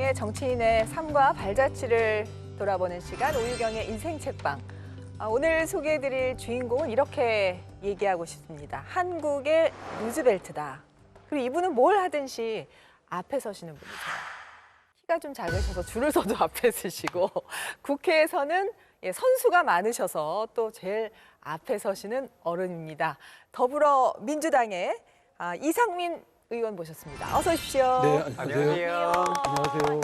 세상의 정치인의 삶과 발자취를 돌아보는 시간 오유경의 인생 책방. 오늘 소개해드릴 주인공은 이렇게 얘기하고 싶습니다. 한국의 루즈벨트다. 그리고 이분은 뭘 하든지 앞에 서시는 분이세요. 키가 좀 작으셔서 줄을 서도 앞에 서시고 국회에서는 선수가 많으셔서 또 제일 앞에 서시는 어른입니다. 더불어민주당의 이상민 의원 모셨습니다. 어서 오십시오. 네, 안녕하세요. 안녕하세요.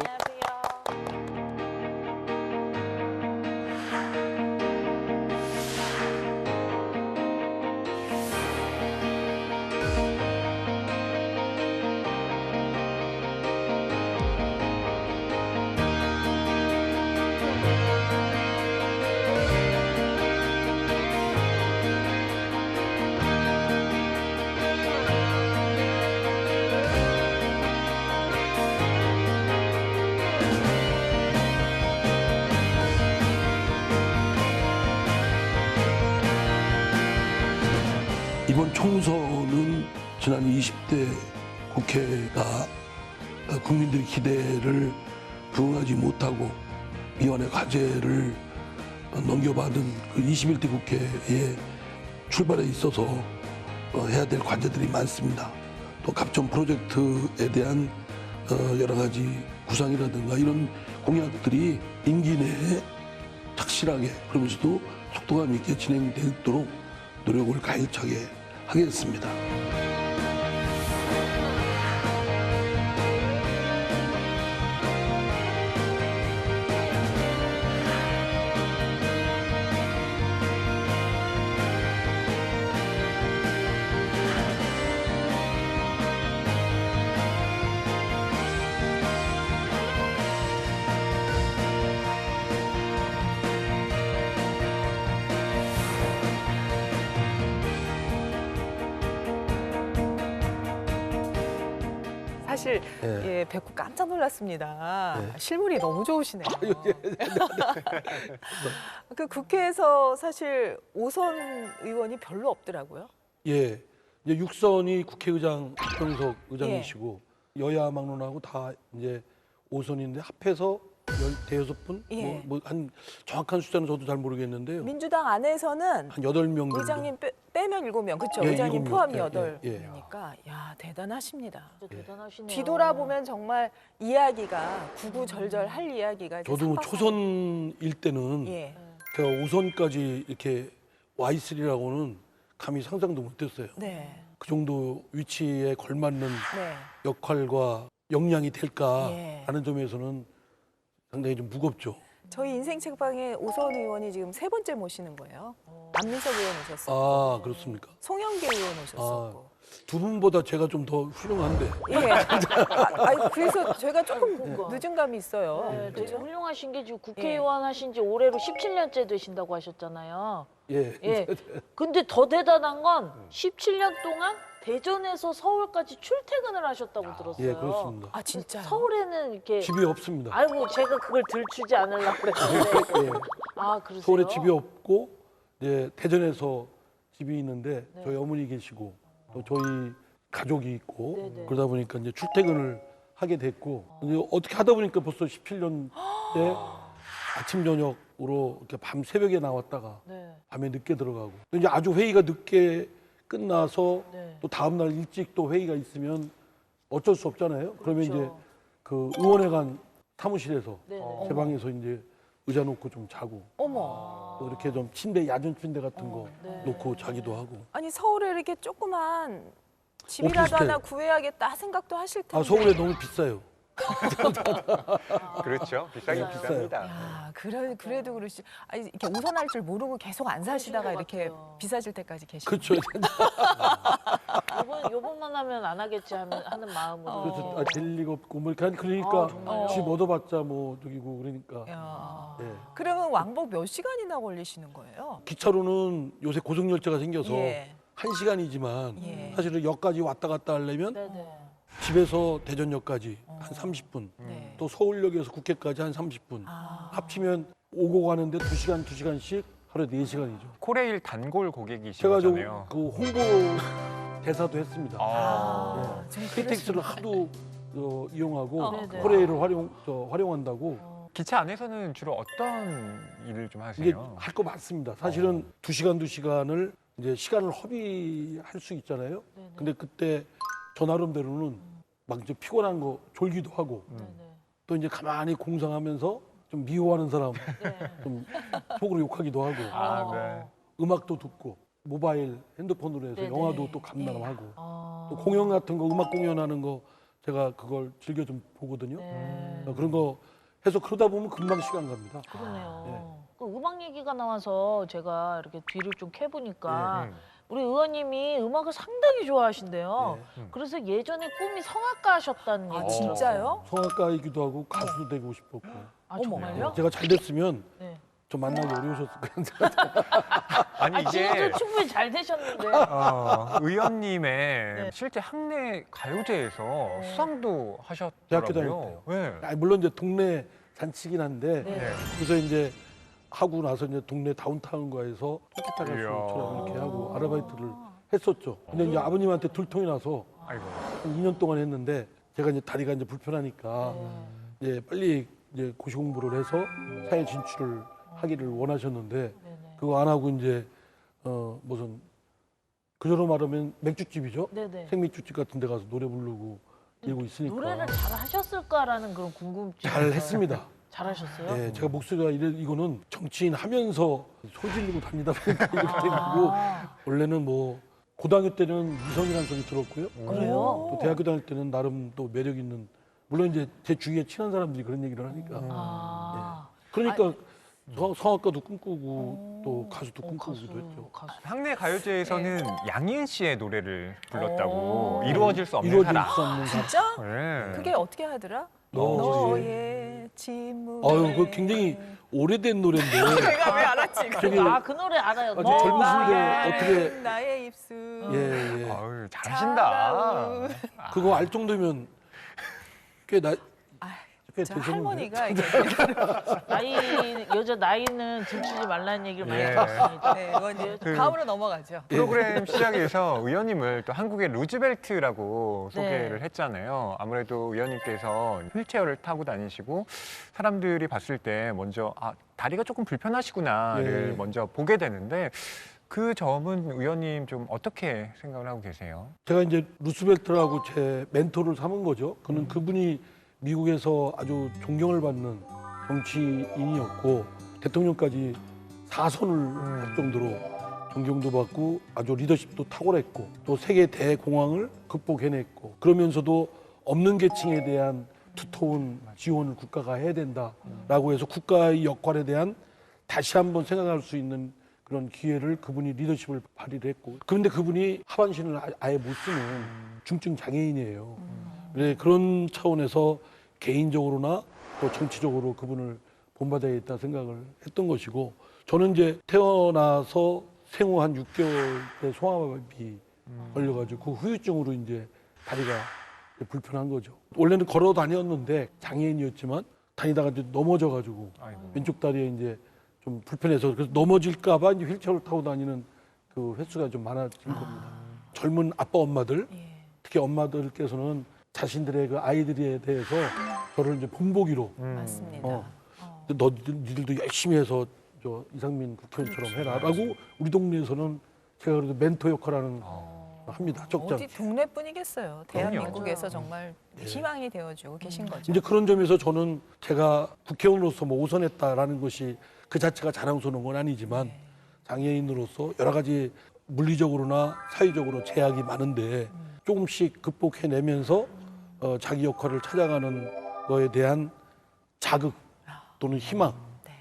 이번 총선은 지난 20대 국회가 국민들의 기대를 부응하지 못하고 미완의 과제를 넘겨받은 그 21대 국회의 출발에 있어서 해야 될 과제들이 많습니다. 또 각종 프로젝트에 대한 여러 가지 구상이라든가 이런 공약들이 임기 내에 착실하게 그러면서도 속도감 있게 진행되도록 노력을 가열차게 하겠습니다. 사실 뵙고 깜짝 놀랐습니다. 네. 실물이 너무 좋으시네요. 그 국회에서 사실 5선 의원이 별로 없더라고요. 예, 이제 6선이 국회의장 박병석 의장이시고 여야 막론하고 다 이제 5선인데 합해서 15분? 예. 한 정확한 숫자는 저도 잘 모르겠는데요. 민주당 안에서는 한 8명 정도. 의장님 빼면 7명, 그렇죠? 예, 의장님 7명. 포함 예, 8명이니까 야 대단하십니다. 대단하시네요. 뒤돌아보면 정말 이야기가 구구절절 할 이야기가 이제 저도 삼박삼일. 초선일 때는 예. 제가 5선까지 이렇게 와 있으리라고는 감히 상상도 못했어요. 네. 그 정도 위치에 걸맞는 네. 역할과 역량이 될까라는 예. 점에서는 상당히 좀 무겁죠. 저희 인생 책방에 5선 의원이 지금 3번째 모시는 거예요. 안민석 의원 오셨었고, 아, 그렇습니까? 송영길 의원 오셨었고. 두 분보다 제가 좀 더 훌륭한데. 예. 그래서 제가 조금 늦은 감이 있어요. 네, 되게 그죠? 훌륭하신 게 지금 국회의원 하신 지 올해로 17년째 되신다고 하셨잖아요. 예. 예. 근데 더 대단한 건 17년 동안 대전에서 서울까지 출퇴근을 하셨다고 들었어요. 예, 그렇습니다. 아 진짜요? 서울에는 이렇게 집이 없습니다. 아이고 제가 그걸 들추지 않으려고 그랬는데 예. 아 그러세요? 서울에 집이 없고 이제 대전에서 집이 있는데 네. 저희 어머니 계시고 또 저희 가족이 있고 네네. 그러다 보니까 이제 출퇴근을 하게 됐고 근데 어떻게 하다 보니까 벌써 17년 때 아침 저녁으로 이렇게 밤 새벽에 나왔다가 네. 밤에 늦게 들어가고 또 이제 아주 회의가 늦게 끝나서 네. 또 다음 날 일찍 또 회의가 있으면 어쩔 수 없잖아요. 그러면 그렇죠. 이제 그 의원회관 사무실에서 네네. 제 방에서 이제 의자 놓고 좀 자고 어머. 또 이렇게 좀 침대 얕은 침대 같은 거 네. 놓고 자기도 하고. 아니 서울에 이렇게 조그만 집이라도 오피스텔. 하나 구해야겠다 생각도 하실 텐데. 아 서울에 너무 비싸요. 그렇죠. 비싸긴 비싸요. 비쌉니다. 야, 그래도 그러시. 아니 이렇게 우선할 줄 모르고 계속 안 사시다가 것 이렇게 같아요. 비싸질 때까지 계시고. 그렇죠. 요번만 하면 안 하겠지 하는 마음으로. 그래서 아, 될 리가 없고 뭐 그러니까 아, 정말요? 집 얻어봤자 뭐 저기고 그러니까. 야. 예. 그러면 왕복 몇 시간이나 걸리시는 거예요? 기차로는 요새 고속열차가 생겨서 예. 1시간이지만 예. 사실은 역까지 왔다 갔다 하려면 네네. 집에서 대전역까지 한 30분, 네. 또 서울역에서 국회까지 한 30분. 아. 합치면 오고 가는데 2시간, 2시간씩 하루에 4시간이죠. 코레일 단골 제가 고객이시잖아요. 그 홍보 대사도 했습니다. 아, 좀 KTX를 그러시구나. 하도 이용하고 네네. 코레일을 활용한다고. 기차 안에서는 주로 어떤 일을 좀 이게 하세요? 할 거 많습니다. 사실은 2시간을 이제 시간을 허비할 수 있잖아요. 네네. 근데 그때 저 나름대로는 막 이제 피곤한 거 졸기도 하고 네네. 또 이제 가만히 공상하면서 좀 미워하는 사람 네. 좀 속으로 욕하기도 하고 아, 네. 음악도 듣고 모바일 핸드폰으로 해서 네네. 영화도 또 감상하고 아. 또 공연 같은 거 음악 공연하는 거 제가 그걸 즐겨 좀 보거든요. 네. 그런 거 해서 그러다 보면 금방 시간 갑니다. 그러네요. 네. 그 음악 얘기가 나와서 제가 이렇게 뒤를 좀 캐보니까 음. 우리 의원님이 음악을 상당히 좋아하시는데요. 네. 그래서 예전에 꿈이 성악가셨다는 아, 얘기. 진짜요? 성악가이기도 하고 가수도 되고 싶었고 아, 어머. 정말요? 제가 잘 됐으면 네. 좀 만나기 어려우셨을 거예요. 아니 아, 이게 지금도 충분히 잘 되셨는데. 의원님의 네. 실제 학내 가요제에서 수상도 대학교 하셨더라고요. 네. 아니, 물론 이제 동네 잔치긴 한데 네. 네. 그래서 이제 하고 나서 이제 동네 다운타운가에서 토끼타 가수 이야. 처럼 이렇게 하고 아르바이트를 했었죠. 근데 이제 아버님한테 들통이 나서 아이고. 한 2년 동안 했는데 제가 이제 다리가 이제 불편하니까 네. 이제 빨리 이제 고시 공부를 해서 사회 진출을 하기를 원하셨는데 네네. 그거 안 하고 이제 무슨 그저로 말하면 맥주집이죠. 네네. 생맥주집 같은 데 가서 노래 부르고 이러고 있으니까 노래를 잘 하셨을까라는 그런 궁금증이 잘 있어요. 했습니다. 잘하셨어요? 네, 제가 목소리가 이거는 정치인 하면서 소질리고 다니다 보니까 이렇게 된 거고 아, 원래는 뭐 고등학교 때는 미성이라는 소리 들었고요. 그래요? 또 대학교 다닐 때는 나름 또 매력 있는 물론 이제 제 주위에 친한 사람들이 그런 얘기를 하니까 아. 그러니까 성악가도 꿈꾸고 또 가수도 꿈꾸기도 했죠. 가수. 학내 가요제에서는 양희은 씨의 노래를 불렀다고 오. 이루어질 수 없는 이루어질 사랑. 수 없는 사랑. 진짜? 네. 그게 어떻게 하더라? 너의 짐을. 아유, 그 굉장히 오래된 노래인데 내가 왜 알았지? 저기 아, 그 노래 알아요. 아주 젊으신데 나의 어떻게 나의 입술. 예, 예. 아유, 잘하신다. 그거 알 정도면 꽤 꽤 저 되셨는데. 할머니가 이게 여자 나이는 들추지 말라는 얘기를 많이 예. 들었습니다. 네, 의원님 그- 다음으로 넘어가죠. 프로그램 시작에서 의원님을 또 한국의 루즈벨트라고 네. 소개를 했잖아요. 아무래도 의원님께서 휠체어를 타고 다니시고 사람들이 봤을 때 먼저 다리가 조금 불편하시구나를 예. 먼저 보게 되는데 그 점은 의원님 좀 어떻게 생각을 하고 계세요? 제가 이제 루스벨트라고 제 멘토를 삼은 거죠. 그는 그분이 미국에서 아주 존경을 받는 정치인이었고 대통령까지 4선을 할 정도로 존경도 받고 아주 리더십도 탁월했고 또 세계 대공황을 극복해냈고 그러면서도 없는 계층에 대한 두터운 지원을 국가가 해야 된다라고 해서 국가의 역할에 대한 다시 한번 생각할 수 있는 그런 기회를 그분이 리더십을 발휘를 했고 그런데 그분이 하반신을 아예 못 쓰는 중증 장애인이에요. 그래 그런 차원에서 개인적으로나 또 정치적으로 그분을 본받아야겠다 생각을 했던 것이고 저는 이제 태어나서 생후 한 6개월 때 소아마비 걸려가지고 그 후유증으로 이제 다리가 불편한 거죠. 원래는 걸어 다녔는데 장애인이었지만 다니다가 이제 넘어져가지고 아이고. 왼쪽 다리에 이제 좀 불편해서 그래서 넘어질까봐 이제 휠체어를 타고 다니는 그 횟수가 좀 많아진 겁니다. 젊은 아빠 엄마들 예. 특히 엄마들께서는 자신들의 그 아이들에 대해서 저를 이제 본보기로 맞습니다. 니들도 열심히 해서 저 이상민 국회의원처럼 해라라고 우리 동네에서는 제가 그래도 멘토 역할하는 합니다. 적잖. 어디 동네뿐이겠어요. 그럼요. 대한민국에서 정말 희망이 되어주고 계신 거죠. 이제 그런 점에서 저는 제가 국회의원으로서 뭐 오선했다라는 것이 그 자체가 자랑스러운 건 아니지만 장애인으로서 여러 가지 물리적으로나 사회적으로 제약이 많은데 조금씩 극복해내면서 자기 역할을 찾아가는 거에 대한 자극 또는 희망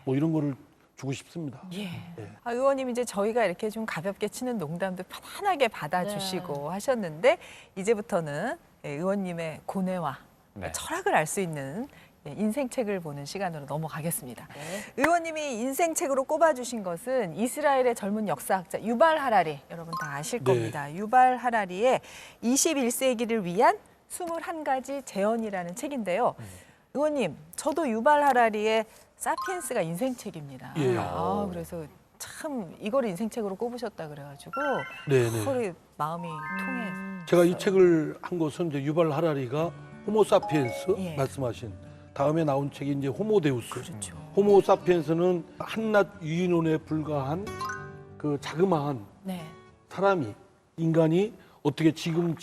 뭐 이런 거를 주고 싶습니다. 예. 예. 의원님 이제 저희가 이렇게 좀 가볍게 치는 농담도 편안하게 받아주시고 하셨는데 이제부터는 의원님의 고뇌와 네. 철학을 알 수 있는 인생책을 보는 시간으로 넘어가겠습니다. 네. 의원님이 인생책으로 꼽아주신 것은 이스라엘의 젊은 역사학자 유발 하라리, 여러분 다 아실 네. 겁니다. 유발 하라리의 21세기를 위한 21가지 재현이라는 책인데요. 의원님, 저도 유발 하라리의 사피엔스가 인생책입니다. 예. 그래서 참 이걸 인생책으로 꼽으셨다 그래가지고 네네. 서로 마음이 통해. 제가 이 책을 한 것은 이제 유발 하라리가 호모사피엔스 예. 말씀하신 다음에 나온 책이 이제 호모데우스. 그렇죠. 호모사피엔스는 한낱 유인원에 불과한 그 자그마한 네. 사람이 인간이 어떻게 지금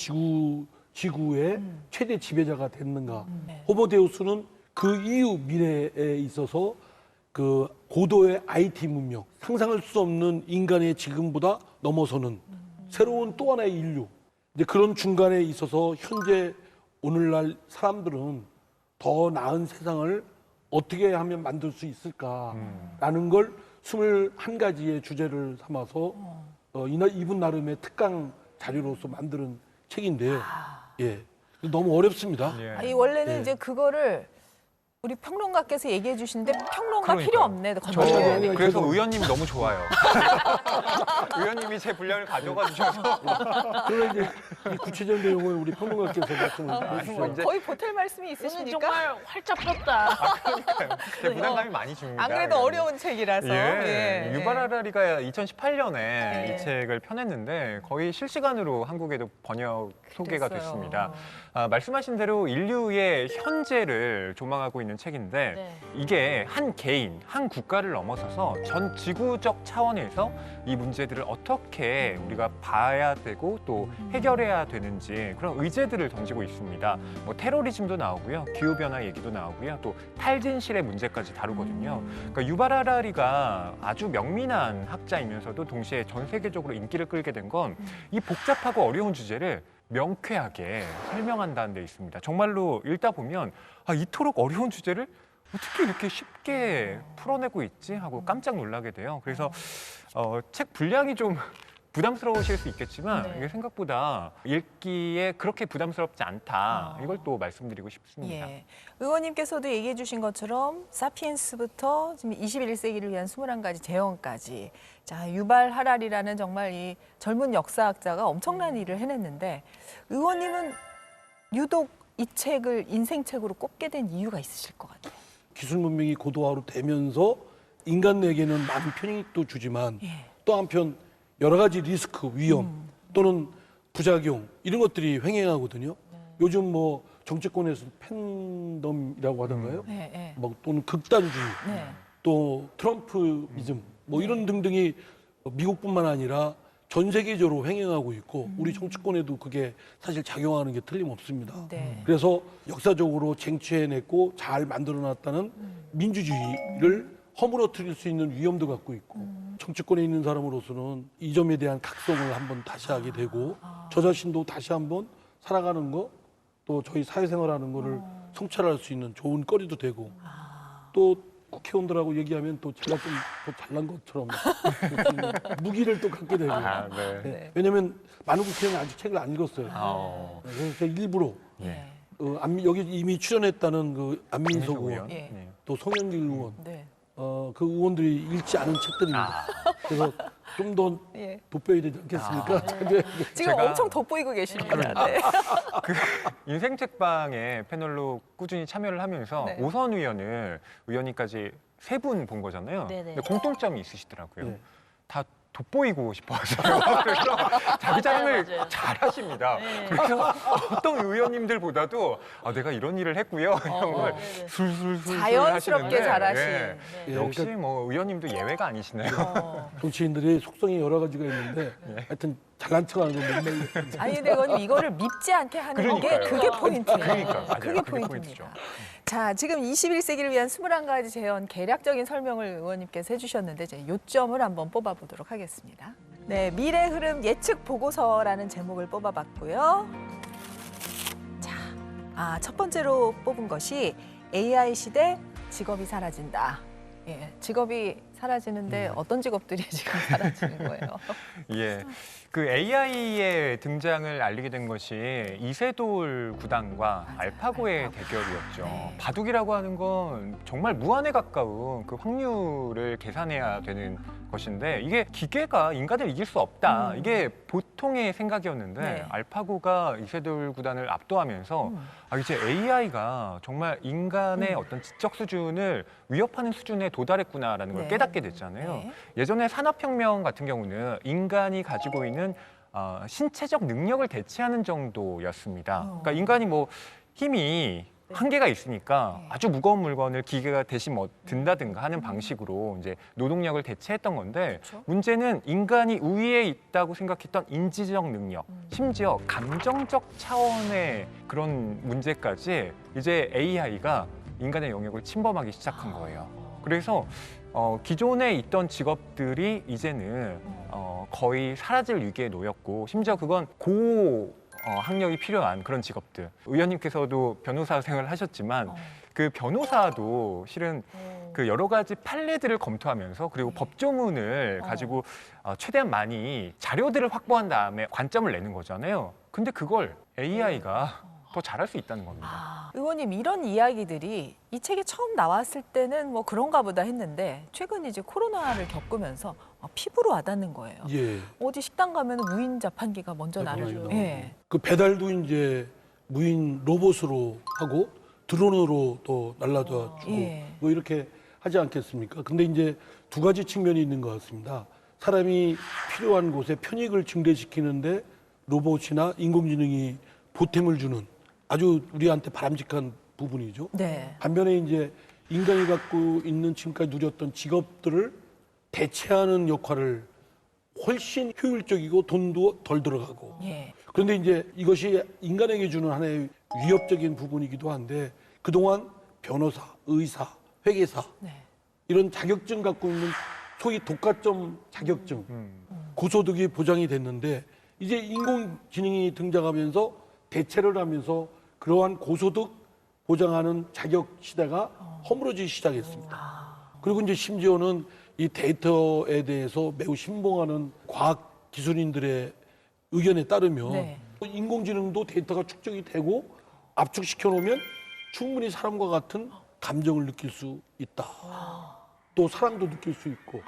지구의 최대 지배자가 됐는가. 네. 호모데우스는 그 이후 미래에 있어서 그 고도의 IT 문명, 상상할 수 없는 인간의 지금보다 넘어서는 새로운 또 하나의 인류. 이제 그런 중간에 있어서 현재 오늘날 사람들은 더 나은 세상을 어떻게 하면 만들 수 있을까라는 걸 21가지의 주제를 삼아서 이분 나름의 특강 자료로서 만드는 책인데요. 예. 너무 어렵습니다. 예. 아니, 원래는 예. 이제 그거를 우리 평론가께서 얘기해 주시는데 평론가 그러니까요. 필요 없네. 저 건드려야 돼. 아니, 그래서 저도- 의원님 너무 좋아요. 의원님이 제 분량을 가져가 주셔서 그러나 이제 이 구체적인 내용을 우리 평론가께서 말씀을 해주셔서 이제- 거의 보탤 말씀이 오늘 있으시니까 정말 활짝 폈다. 제 부담감이 많이 줍니다. 안 그래도 어려운 책이라서. 예, 예. 유발 하라리가 2018년에 예. 이 책을 펴냈는데 거의 실시간으로 한국에도 번역 소개가 됐어요. 됐습니다. 말씀하신 대로 인류의 현재를 조망하고 있는 책인데 네. 이게 한 개인, 한 국가를 넘어서서 전 지구적 차원에서 이 문제들을 어떻게 우리가 봐야 되고 또 해결해야 되는지 그런 의제들을 던지고 있습니다. 뭐 테러리즘도 나오고요, 기후변화 얘기도 나오고요, 또 탈진실의 문제까지 다루거든요. 그러니까 유발 하라리가 아주 명민한 학자이면서도 동시에 전 세계적으로 인기를 끌게 된 건 이 복잡하고 어려운 주제를 명쾌하게 설명한다는 데 있습니다. 정말로 읽다 보면 이토록 어려운 주제를 어떻게 이렇게 쉽게 풀어내고 있지 하고 깜짝 놀라게 돼요. 그래서 책 분량이 좀 부담스러우실 수 있겠지만 네. 이게 생각보다 읽기에 그렇게 부담스럽지 않다. 이걸 또 말씀드리고 싶습니다. 예. 의원님께서도 얘기해 주신 것처럼 사피엔스부터 지금 21세기를 위한 21가지 제언까지 자, 유발 하라리라는 정말 이 젊은 역사학자가 엄청난 일을 해냈는데 의원님은 유독 이 책을 인생책으로 꼽게 된 이유가 있으실 것 같아요. 기술 문명이 고도화로 되면서 인간에게는 많은 편익도 주지만 예. 또 한편 여러 가지 리스크, 위험 또는 부작용 이런 것들이 횡행하거든요. 요즘 뭐 정치권에서 팬덤이라고 하던가요? 네, 네. 뭐 또는 극단주의, 네. 또 트럼프이즘 뭐 이런 등등이 미국뿐만 아니라 전 세계적으로 횡행하고 있고 우리 정치권에도 그게 사실 작용하는 게 틀림없습니다. 네. 그래서 역사적으로 쟁취해냈고 잘 만들어놨다는 민주주의를 허물어뜨릴 수 있는 위험도 갖고 있고 정치권에 있는 사람으로서는 이 점에 대한 각성을 한번 다시 하게 되고 저 자신도 다시 한번 살아가는 거 또 저희 사회생활하는 거를 성찰할 수 있는 좋은 거리도 되고 또 국회의원들하고 얘기하면 또 제가 좀 더 잘난 것처럼 무기를 또 갖게 되고 네. 네. 왜냐하면 많은 국회의원이 아직 책을 안 읽었어요. 그래서 제가 일부러 네. 여기 이미 출연했다는 그 안민석 김민석 의원, 예. 네. 또 송영길 의원, 네. 그 의원들이 읽지 않은 책들입니다. 그래서 좀 더 예. 돋보여야 되지 않겠습니까? 네. 지금 제가- 엄청 돋보이고 계십니다. 네. 인생 책방에 패널로 꾸준히 참여를 하면서 네. 오선 의원님까지 3분 본 거잖아요. 네네. 근데 공통점이 있으시더라고요. 네. 다 돋보이고 싶어 하세요. 그래서 자기 자랑을 맞아요. 잘 하십니다. 네. 그래서 어떤 의원님들보다도 내가 이런 일을 했고요. 이런 걸 네네. 술술술 자연스럽게 하시는데, 잘하신. 예. 예, 역시 그러니까 뭐 의원님도 예외가 아니시네요. 정치인들이 속성이 여러 가지가 있는데 하여튼 잘난 척하는 건 맨날 아니 근데 의원님 이거를 밉지 않게 하는 게 그러니까요. 그게 포인트예요. 그러니까, 맞아요. 그게 그게 포인트입니다. 포인트죠. 자, 지금 21세기를 위한 21가지 제언 개략적인 설명을 의원님께서 해주셨는데 이제 요점을 한번 뽑아보도록 하겠습니다. 네, 미래 흐름 예측 보고서라는 제목을 뽑아봤고요. 자, 첫 번째로 뽑은 것이 AI 시대 직업이 사라진다. 예, 직업이 사라지는데 어떤 직업들이 지금 사라지는 거예요? 예. 그 AI의 등장을 알리게 된 것이 이세돌 구단과 알파고의 알파고. 대결이었죠. 네. 바둑이라고 하는 건 정말 무한에 가까운 그 확률을 계산해야 되는 것인데 이게 기계가 인간을 이길 수 없다. 이게 보통의 생각이었는데 네. 알파고가 이세돌 구단을 압도하면서 이제 AI가 정말 인간의 어떤 지적 수준을 위협하는 수준에 도달했구나라는 걸 네. 깨닫게 됐잖아요. 네. 예전에 산업혁명 같은 경우는 인간이 가지고 있는 신체적 능력을 대체하는 정도였습니다. 그러니까 인간이 뭐 힘이 한계가 있으니까 아주 무거운 물건을 기계가 대신 뭐 든다든가 하는 방식으로 이제 노동력을 대체했던 건데 그렇죠. 문제는 인간이 우위에 있다고 생각했던 인지적 능력, 심지어 감정적 차원의 그런 문제까지 이제 AI가 인간의 영역을 침범하기 시작한 거예요. 그래서 기존에 있던 직업들이 이제는 거의 사라질 위기에 놓였고 심지어 그건 학력이 필요한 그런 직업들. 의원님께서도 변호사 생활을 하셨지만 그 변호사도 실은 그 여러 가지 판례들을 검토하면서 그리고 법조문을 가지고 최대한 많이 자료들을 확보한 다음에 관점을 내는 거잖아요. 근데 그걸 AI가 더 잘할 수 있다는 겁니다. 의원님 이런 이야기들이 이 책이 처음 나왔을 때는 뭐 그런가 보다 했는데 최근 이제 코로나를 겪으면서 피부로 와닿는 거예요. 예. 어디 식당 가면 무인 자판기가 먼저 나를 자판기가 예. 그 배달도 이제 무인 로봇으로 하고 드론으로 또 날라다 주고 예. 뭐 이렇게 하지 않겠습니까? 근데 이제 두 가지 측면이 있는 것 같습니다. 사람이 필요한 곳에 편익을 증대시키는데 로봇이나 인공지능이 보탬을 주는 아주 우리한테 바람직한 부분이죠. 네. 반면에 이제 인간이 갖고 있는 지금까지 누렸던 직업들을 대체하는 역할을 훨씬 효율적이고 돈도 덜 들어가고. 예. 그런데 이제 이것이 인간에게 주는 하나의 위협적인 부분이기도 한데 그동안 변호사, 의사, 회계사 네. 이런 자격증 갖고 있는 소위 독과점 자격증 고소득이 보장이 됐는데 이제 인공지능이 등장하면서 대체를 하면서 그러한 고소득 보장하는 자격 시대가 허물어지기 시작했습니다. 그리고 이제 심지어는 이 데이터에 대해서 매우 신봉하는 과학 기술인들의 의견에 따르면 네. 인공지능도 데이터가 축적이 되고 압축시켜 놓으면 충분히 사람과 같은 감정을 느낄 수 있다. 또 사랑도 느낄 수 있고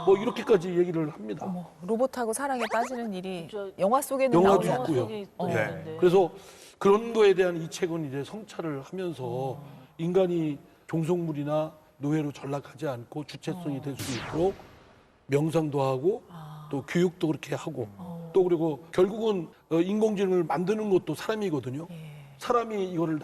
뭐 이렇게까지 얘기를 합니다. 어머, 로봇하고 사랑에 빠지는 일이 저- 영화 속에는 영화도 나오죠. 있고요. 속에 어. 네. 있는데. 그래서 그런 거에 대한 이 책은 이제 성찰을 하면서 인간이 종속물이나 노예로 전락하지 않고 주체성이 될 수 있도록 명상도 하고 또 교육도 그렇게 하고 또 그리고 결국은 인공지능을 만드는 것도 사람이거든요. 사람이 이거를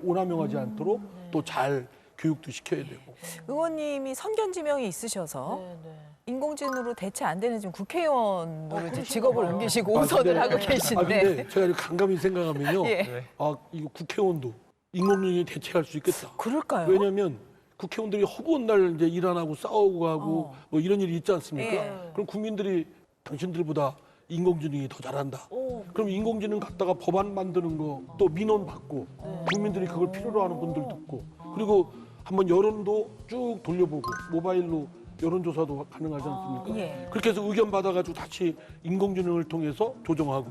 오남용하지 않도록 또 잘 교육도 시켜야 되고. 의원님이 선견지명이 있으셔서 네, 네. 인공지능으로 대체 안 되는 지금 국회의원으로 이제 그러시나 직업을 봐요. 옮기시고 아, 오선을 근데- 하고 아 계신데. 근데 제가 이렇게 감감히 생각하면요. 예. 네. 아 이거 국회의원도 인공지능이 대체할 수 있겠다. 그럴까요? 왜냐하면 국회의원들이 허구한 날 이제 일 안 하고 싸우고 가고 뭐 이런 일이 있지 않습니까? 예. 그럼 국민들이 당신들보다 인공지능이 더 잘한다. 오, 그럼 인공지능 갖다가 법안 만드는 거 또 민원 받고 국민들이 그걸 필요로 하는 분들 듣고 그리고 한번 여론도 쭉 돌려보고 모바일로 여론조사도 가능하지 않습니까? 예. 그렇게 해서 의견 받아가지고 다시 인공지능을 통해서 조정하고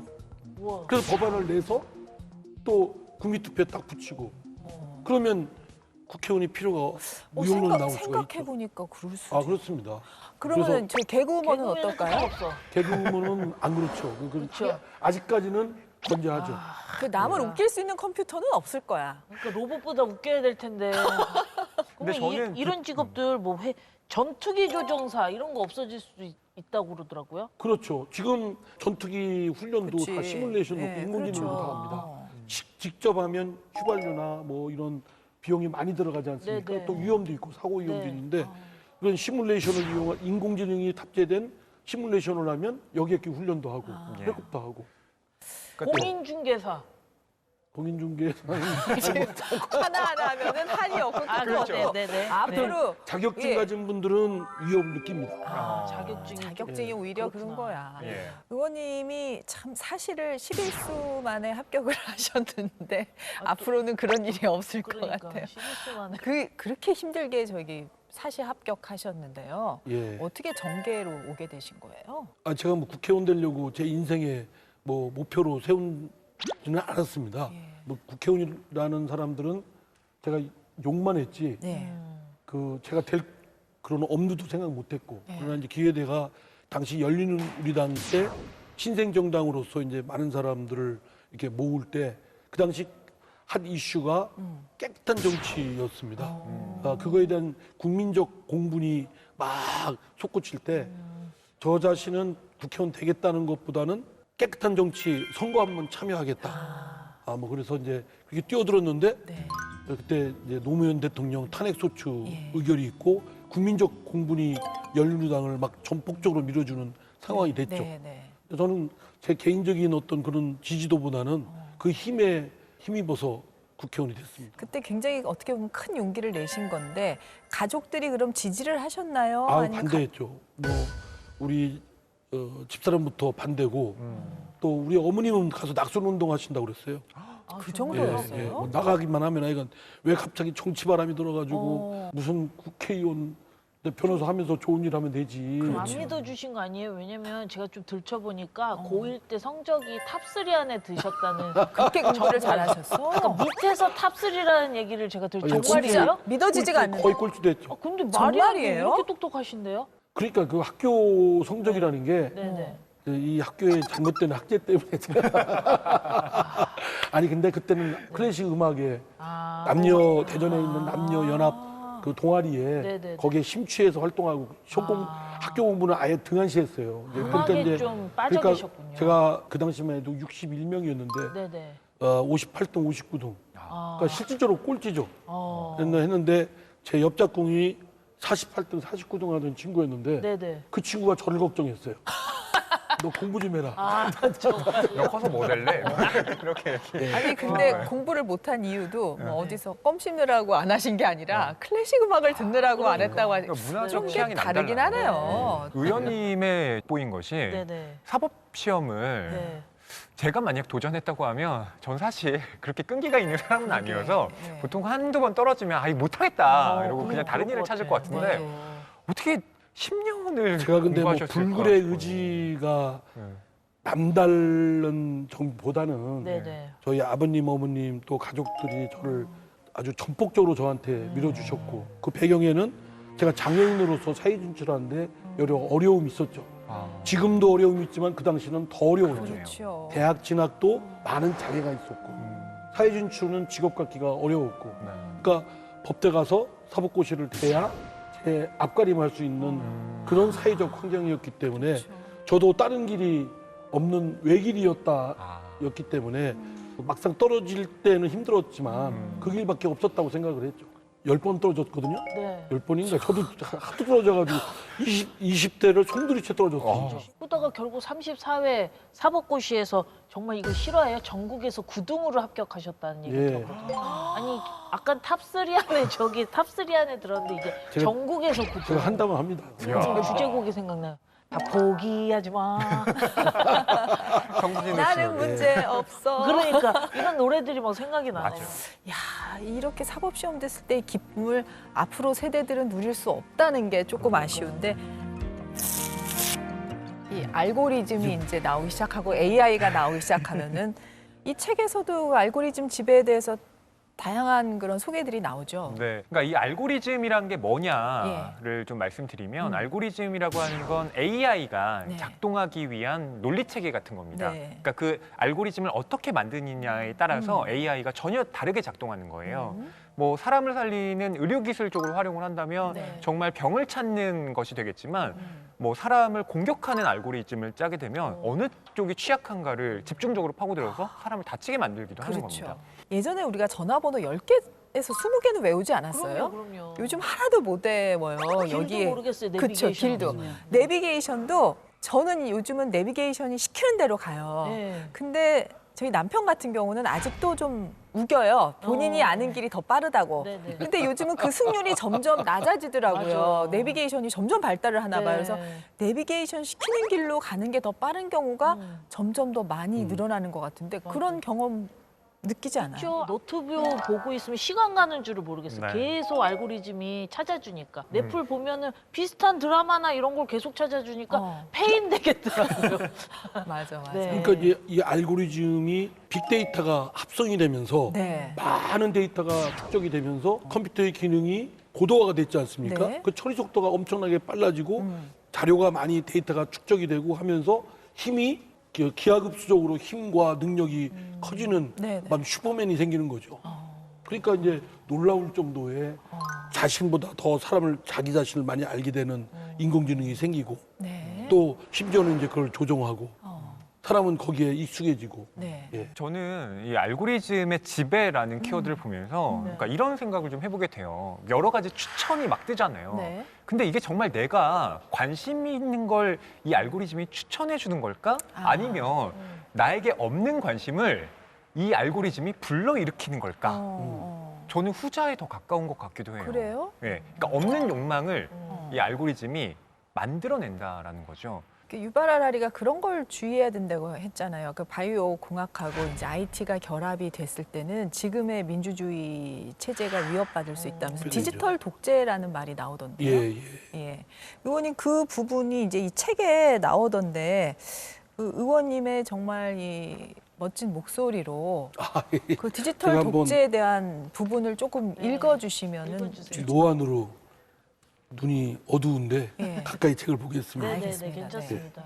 우와. 그래서 법안을 내서 또 국민투표에 딱 붙이고 그러면 국회의원이 필요가 무용론 나올 수가 생각해 있죠. 보니까 그럴 수. 아 그렇습니다. 그러면 저희 개그우먼은 개그맨은 어떨까요? 없어. 개그우먼은 안 그렇죠. 그렇죠. 아직까지는 건재하죠. 그 남을 웃길 수 있는 컴퓨터는 없을 거야. 그러니까 로봇보다 웃겨야 될 텐데. 근데 그러면 저는 이런 직업들 뭐 전투기 조종사 이런 거 없어질 수도 있다고 그러더라고요. 그렇죠. 지금 전투기 훈련도 그치. 다 시뮬레이션으로 예, 인공지능으로 그렇죠. 다 합니다. 직접 하면 휘발유나 뭐 이런 비용이 많이 들어가지 않습니까? 네네. 또 위험도 있고 사고 위험도 네. 있는데 그런 시뮬레이션을 이용한 인공지능이 탑재된 시뮬레이션을 하면 여기에 훈련도 하고 예. 회복도 하고 그러니까 또 공인중개사. 공인중개사는 하나하나 하면은 한이 없고 아, 끝도 그렇죠. 없고. 네네. 앞으로 자격증 예. 가진 분들은 위협을 느낍니다. 자격증이 자격증이 오히려 그런 그렇구나. 거야. 예. 의원님이 참 사실을 11수 만에 합격을 하셨는데 앞으로는 그런 일이 없을 것 그러니까 같아요. 11수 만에. 그렇게 힘들게 저기 사시 합격하셨는데요. 예. 어떻게 정계로 오게 되신 거예요? 아, 제가 뭐 국회의원 되려고 제 인생의 뭐 목표로 세운지는 않았습니다. 예. 뭐 국회의원이라는 사람들은 제가 욕만 했지 네. 그 제가 될 그런 엄두도 생각 못했고 예. 그러나 이제 기회대가 당시 열리는 우리당 때 신생 정당으로서 이제 많은 사람들을 이렇게 모을 때 그 당시 핫 이슈가 깨끗한 정치였습니다. 그거에 대한 국민적 공분이 막 솟구칠 때 저 자신은 국회의원 되겠다는 것보다는 깨끗한 정치 선거 한번 참여하겠다. 뭐 그래서 이제 그게 뛰어들었는데 네. 그때 이제 노무현 대통령 탄핵소추 예. 의결이 있고 국민적 공분이 열린우리당을 막 전폭적으로 밀어주는 상황이 됐죠. 네, 네. 저는 제 개인적인 어떤 그런 지지도보다는 그 힘에 힘입어서 국회의원이 됐습니다. 그때 굉장히 어떻게 보면 큰 용기를 내신 건데 가족들이 그럼 지지를 하셨나요? 아니면 반대했죠. 뭐 우리 집사람부터 반대고 또 우리 어머님은 가서 낙선운동 하신다고 그랬어요. 그 정도였어요? 뭐 나가기만 하면 아이가 왜 갑자기 정치 바람이 들어가지고 어. 무슨 국회의원 변호사 하면서 좋은 일 하면 되지. 안 믿어주신 거 아니에요? 왜냐면 제가 좀 들춰보니까 고1 때 성적이 탑3 안에 드셨다는 그렇게 공부를 잘하셨어? 그러니까 밑에서 탑3라는 얘기를 제가 아니, 정말이에요? 믿어지지가 않는데. 거의 꼴찌 됐죠. 근데 말이 안 돼. 정말이에요? 이렇게 똑똑하시는데요? 그러니까 그 학교 성적이라는 게 네네. 이 학교의 잘못된 학제 때문에 아니 근데 그때는 클래식 음악에 아. 남녀 대전에 있는 남녀 연합 그 동아리에 네네네. 거기에 심취해서 활동하고 학교 공부는 아예 등한시했어요. 이제 음악에 좀 빠져 계셨군요. 제가 그 당시만 해도 61명이었는데 네네. 58등, 59등. 아. 그러니까 실질적으로 꼴찌죠. 어. 했는데 제 옆짝꿍이 48등, 49등 하던 친구였는데 네네. 그 친구가 저를 걱정했어요. 너 공부 좀 해라. 아, 정말. 너 커서 뭐 될래? 이렇게 얘기해. 아니 근데 공부를 못한 이유도 뭐 어디서 껌 씹느라고 안 하신 게 아니라 클래식 음악을 듣느라고 안 했다고 하니 그러니까 문화적 좀 취향이 다르긴 남달라요. 하네요. 의원님의 보인 것이 네네. 사법 시험을 네. 제가 만약 도전했다고 하면 전 사실 그렇게 끈기가 있는 사람은 아니어서 네. 보통 한두 번 떨어지면 아이 못하겠다 이러고 그냥 다른 그럴 일을 것 찾을 것 같아. 같은데 맞아. 어떻게 10년을 제가 근데 뭐 공부하셨을까? 불굴의 의지가 네. 남다른 점보다는 네네. 저희 아버님, 어머님 또 가족들이 저를 아주 전폭적으로 저한테 밀어주셨고 그 배경에는 제가 장애인으로서 사회 진출하는데 여러 어려움이 있었죠. 아, 지금도 어려움이 있지만 그 당시는 더 어려웠죠. 그렇죠. 대학 진학도 많은 장애가 있었고 사회 진출은 직업 갖기가 어려웠고 네. 그러니까 법대 가서 사법고시를 대야 제 앞가림할 수 있는 그런 사회적 환경이었기 때문에 저도 다른 길이 없는 외길이었다 아. 였기 때문에 막상 떨어질 때는 힘들었지만 그 길밖에 없었다고 생각을 했죠. 10번 떨어졌거든요. 네. 10번인가 저도 하도 떨어져가지고 20대를 송두리째 떨어졌어요. 그러다가 결국 34회 사법고시에서 정말 이거 실화예요? 전국에서 9등으로 합격하셨다는 얘기 예. 들었거든요. 아니 아까 탑3 안에 저기 탑3 안에 들었는데 이제 제가- 전국에서 9등. 제가 한다면 합니다. 이야. 지금 주제곡이 생각나요. 다 포기하지 마. 성진우 나는 씨. 문제 없어. 그러니까 이런 노래들이 막 생각이 나네요. 맞아. 야, 이렇게 사법 시험 됐을 때의 기쁨을 앞으로 세대들은 누릴 수 없다는 게 조금 아쉬운데 이 알고리즘이 이제 나오기 시작하고 AI가 나오기 시작하면은 이 책에서도 알고리즘 지배에 대해서 다양한 그런 소개들이 나오죠. 네, 그러니까 이 알고리즘이란 게 뭐냐를 좀 말씀드리면 알고리즘이라고 하는 건 AI가 네. 작동하기 위한 논리 체계 같은 겁니다. 네. 그러니까 그 알고리즘을 어떻게 만드느냐에 따라서 AI가 전혀 다르게 작동하는 거예요. 뭐 사람을 살리는 의료 기술 쪽으로 활용을 한다면 네. 정말 병을 찾는 것이 되겠지만 뭐 사람을 공격하는 알고리즘을 짜게 되면 어느 쪽이 취약한가를 집중적으로 파고들어서 사람을 다치게 만들기도 하는 그렇죠. 겁니다. 예전에 우리가 전화번호 10개에서 20개는 외우지 않았어요? 그럼요. 요즘 하나도 못 외워요. 길도 여기에 모르겠어요. 그쵸, 내비게이션 길도. 없으면. 내비게이션도 저는 요즘은 내비게이션이 시키는 대로 가요. 네. 근데 저희 남편 같은 경우는 아직도 좀 우겨요. 본인이 아는 길이 더 빠르다고. 네네. 근데 요즘은 그 승률이 점점 낮아지더라고요. 맞아요. 내비게이션이 점점 발달을 하나 봐요. 그래서 네. 내비게이션 시키는 길로 가는 게 더 빠른 경우가 점점 더 많이 늘어나는 것 같은데 그런 경험 느끼지 않아요? 그렇죠. 노트북 보고 있으면 시간 가는 줄을 모르겠어요. 네. 계속 알고리즘이 찾아주니까. 넷플 보면은 비슷한 드라마나 이런 걸 계속 찾아주니까 페인 되겠더라고요. 맞아, 맞아. 네. 그러니까 이 알고리즘이 빅데이터가 합성이 되면서 네. 많은 데이터가 축적이 되면서 컴퓨터의 기능이 고도화가 됐지 않습니까? 네. 그 처리 속도가 엄청나게 빨라지고 자료가 많이 데이터가 축적이 되고 하면서 힘이 기하급수적으로 힘과 능력이 커지는 네, 네. 막 슈퍼맨이 생기는 거죠. 그러니까 이제 놀라울 정도의 자신보다 더 자기 자신을 많이 알게 되는 인공지능이 생기고 네. 또 심지어는 이제 그걸 조종하고 사람은 거기에 익숙해지고 네. 예. 저는 이 알고리즘의 지배라는 키워드를 보면서 그러니까 이런 생각을 좀 해보게 돼요. 여러 가지 추천이 막 뜨잖아요. 네. 근데 이게 정말 내가 관심 있는 걸 이 알고리즘이 추천해 주는 걸까? 아니면 나에게 없는 관심을 이 알고리즘이 불러일으키는 걸까? 저는 후자에 더 가까운 것 같기도 해요. 그래요? 네, 그러니까 없는 욕망을 이 알고리즘이 만들어낸다라는 거죠. 유발 하라리가 그런 걸 주의해야 된다고 했잖아요. 그 바이오 공학하고 이제 IT가 결합이 됐을 때는 지금의 민주주의 체제가 위협받을 수 있다면서 그러죠. 디지털 독재라는 말이 나오던데요. 예, 예. 예. 의원님 그 부분이 이제 이 책에 나오던데 그 의원님의 정말 이 멋진 목소리로 예. 그 디지털 제가 한번 독재에 대한 부분을 조금 읽어주시면은 읽어주세요. 노안으로 눈이 어두운데 예. 가까이 책을 보겠습니다. 네네네, 알겠습니다. 괜찮습니다.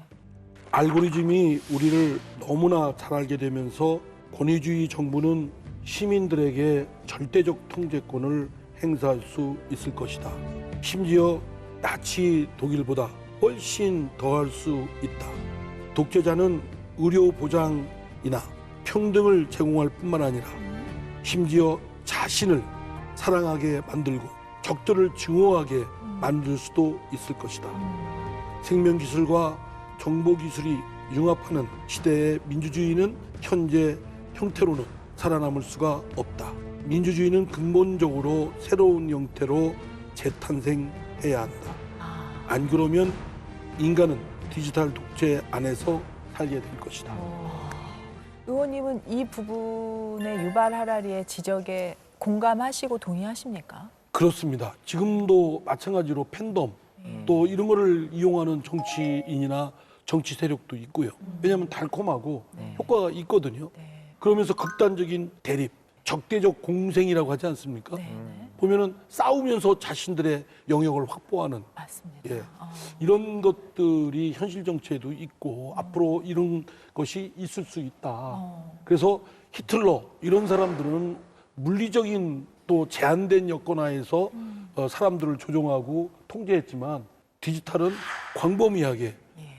알고리즘이 우리를 너무나 잘 알게 되면서 권위주의 정부는 시민들에게 절대적 통제권을 행사할 수 있을 것이다. 심지어 나치 독일보다 훨씬 더할 수 있다. 독재자는 의료 보장이나 평등을 제공할 뿐만 아니라 심지어 자신을 사랑하게 만들고 적들을 증오하게 만들 수도 있을 것이다. 생명기술과 정보기술이 융합하는 시대의 민주주의는 현재 형태로는 살아남을 수가 없다. 민주주의는 근본적으로 새로운 형태로 재탄생해야 한다. 안 그러면 인간은 디지털 독재 안에서 살게 될 것이다. 의원님은 이 부분의 유발 하라리의 지적에 공감하시고 동의하십니까? 그렇습니다. 지금도 마찬가지로 팬덤 또 이런 거를 이용하는 정치인이나 정치 세력도 있고요. 왜냐하면 달콤하고 효과가 있거든요. 네. 그러면서 극단적인 대립, 적대적 공생이라고 하지 않습니까? 네. 네. 보면은 싸우면서 자신들의 영역을 확보하는 맞습니다. 예. 이런 것들이 현실 정치에도 있고 앞으로 이런 것이 있을 수 있다. 그래서 히틀러 이런 사람들은 물리적인 또 제한된 여건 하에서 사람들을 조종하고 통제했지만 디지털은 광범위하게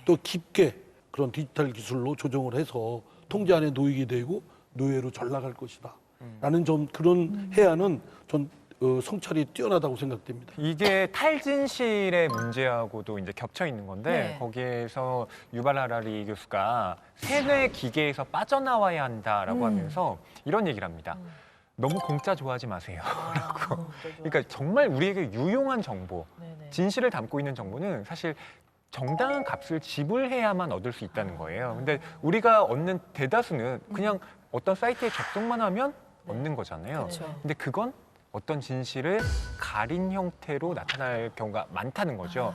또 깊게 그런 디지털 기술로 조정을 해서 통제 안에 놓이게 되고 노예로 전락할 것이다. 라는 좀 그런 해안은 전 성찰이 뛰어나다고 생각됩니다. 이게 탈진실의 문제하고도 이제 겹쳐 있는 건데 네. 거기에서 유발 하라리 교수가 세뇌 기계에서 빠져나와야 한다라고 하면서 이런 얘기를 합니다. 너무 공짜 좋아하지 마세요. 라고. 그러니까 정말 우리에게 유용한 정보, 네네. 진실을 담고 있는 정보는 사실 정당한 값을 지불해야만 얻을 수 있다는 거예요. 근데 우리가 얻는 대다수는 그냥 어떤 사이트에 접속만 하면 얻는 거잖아요. 그렇죠. 근데 그건 어떤 진실을 가린 형태로 나타날 경우가 많다는 거죠.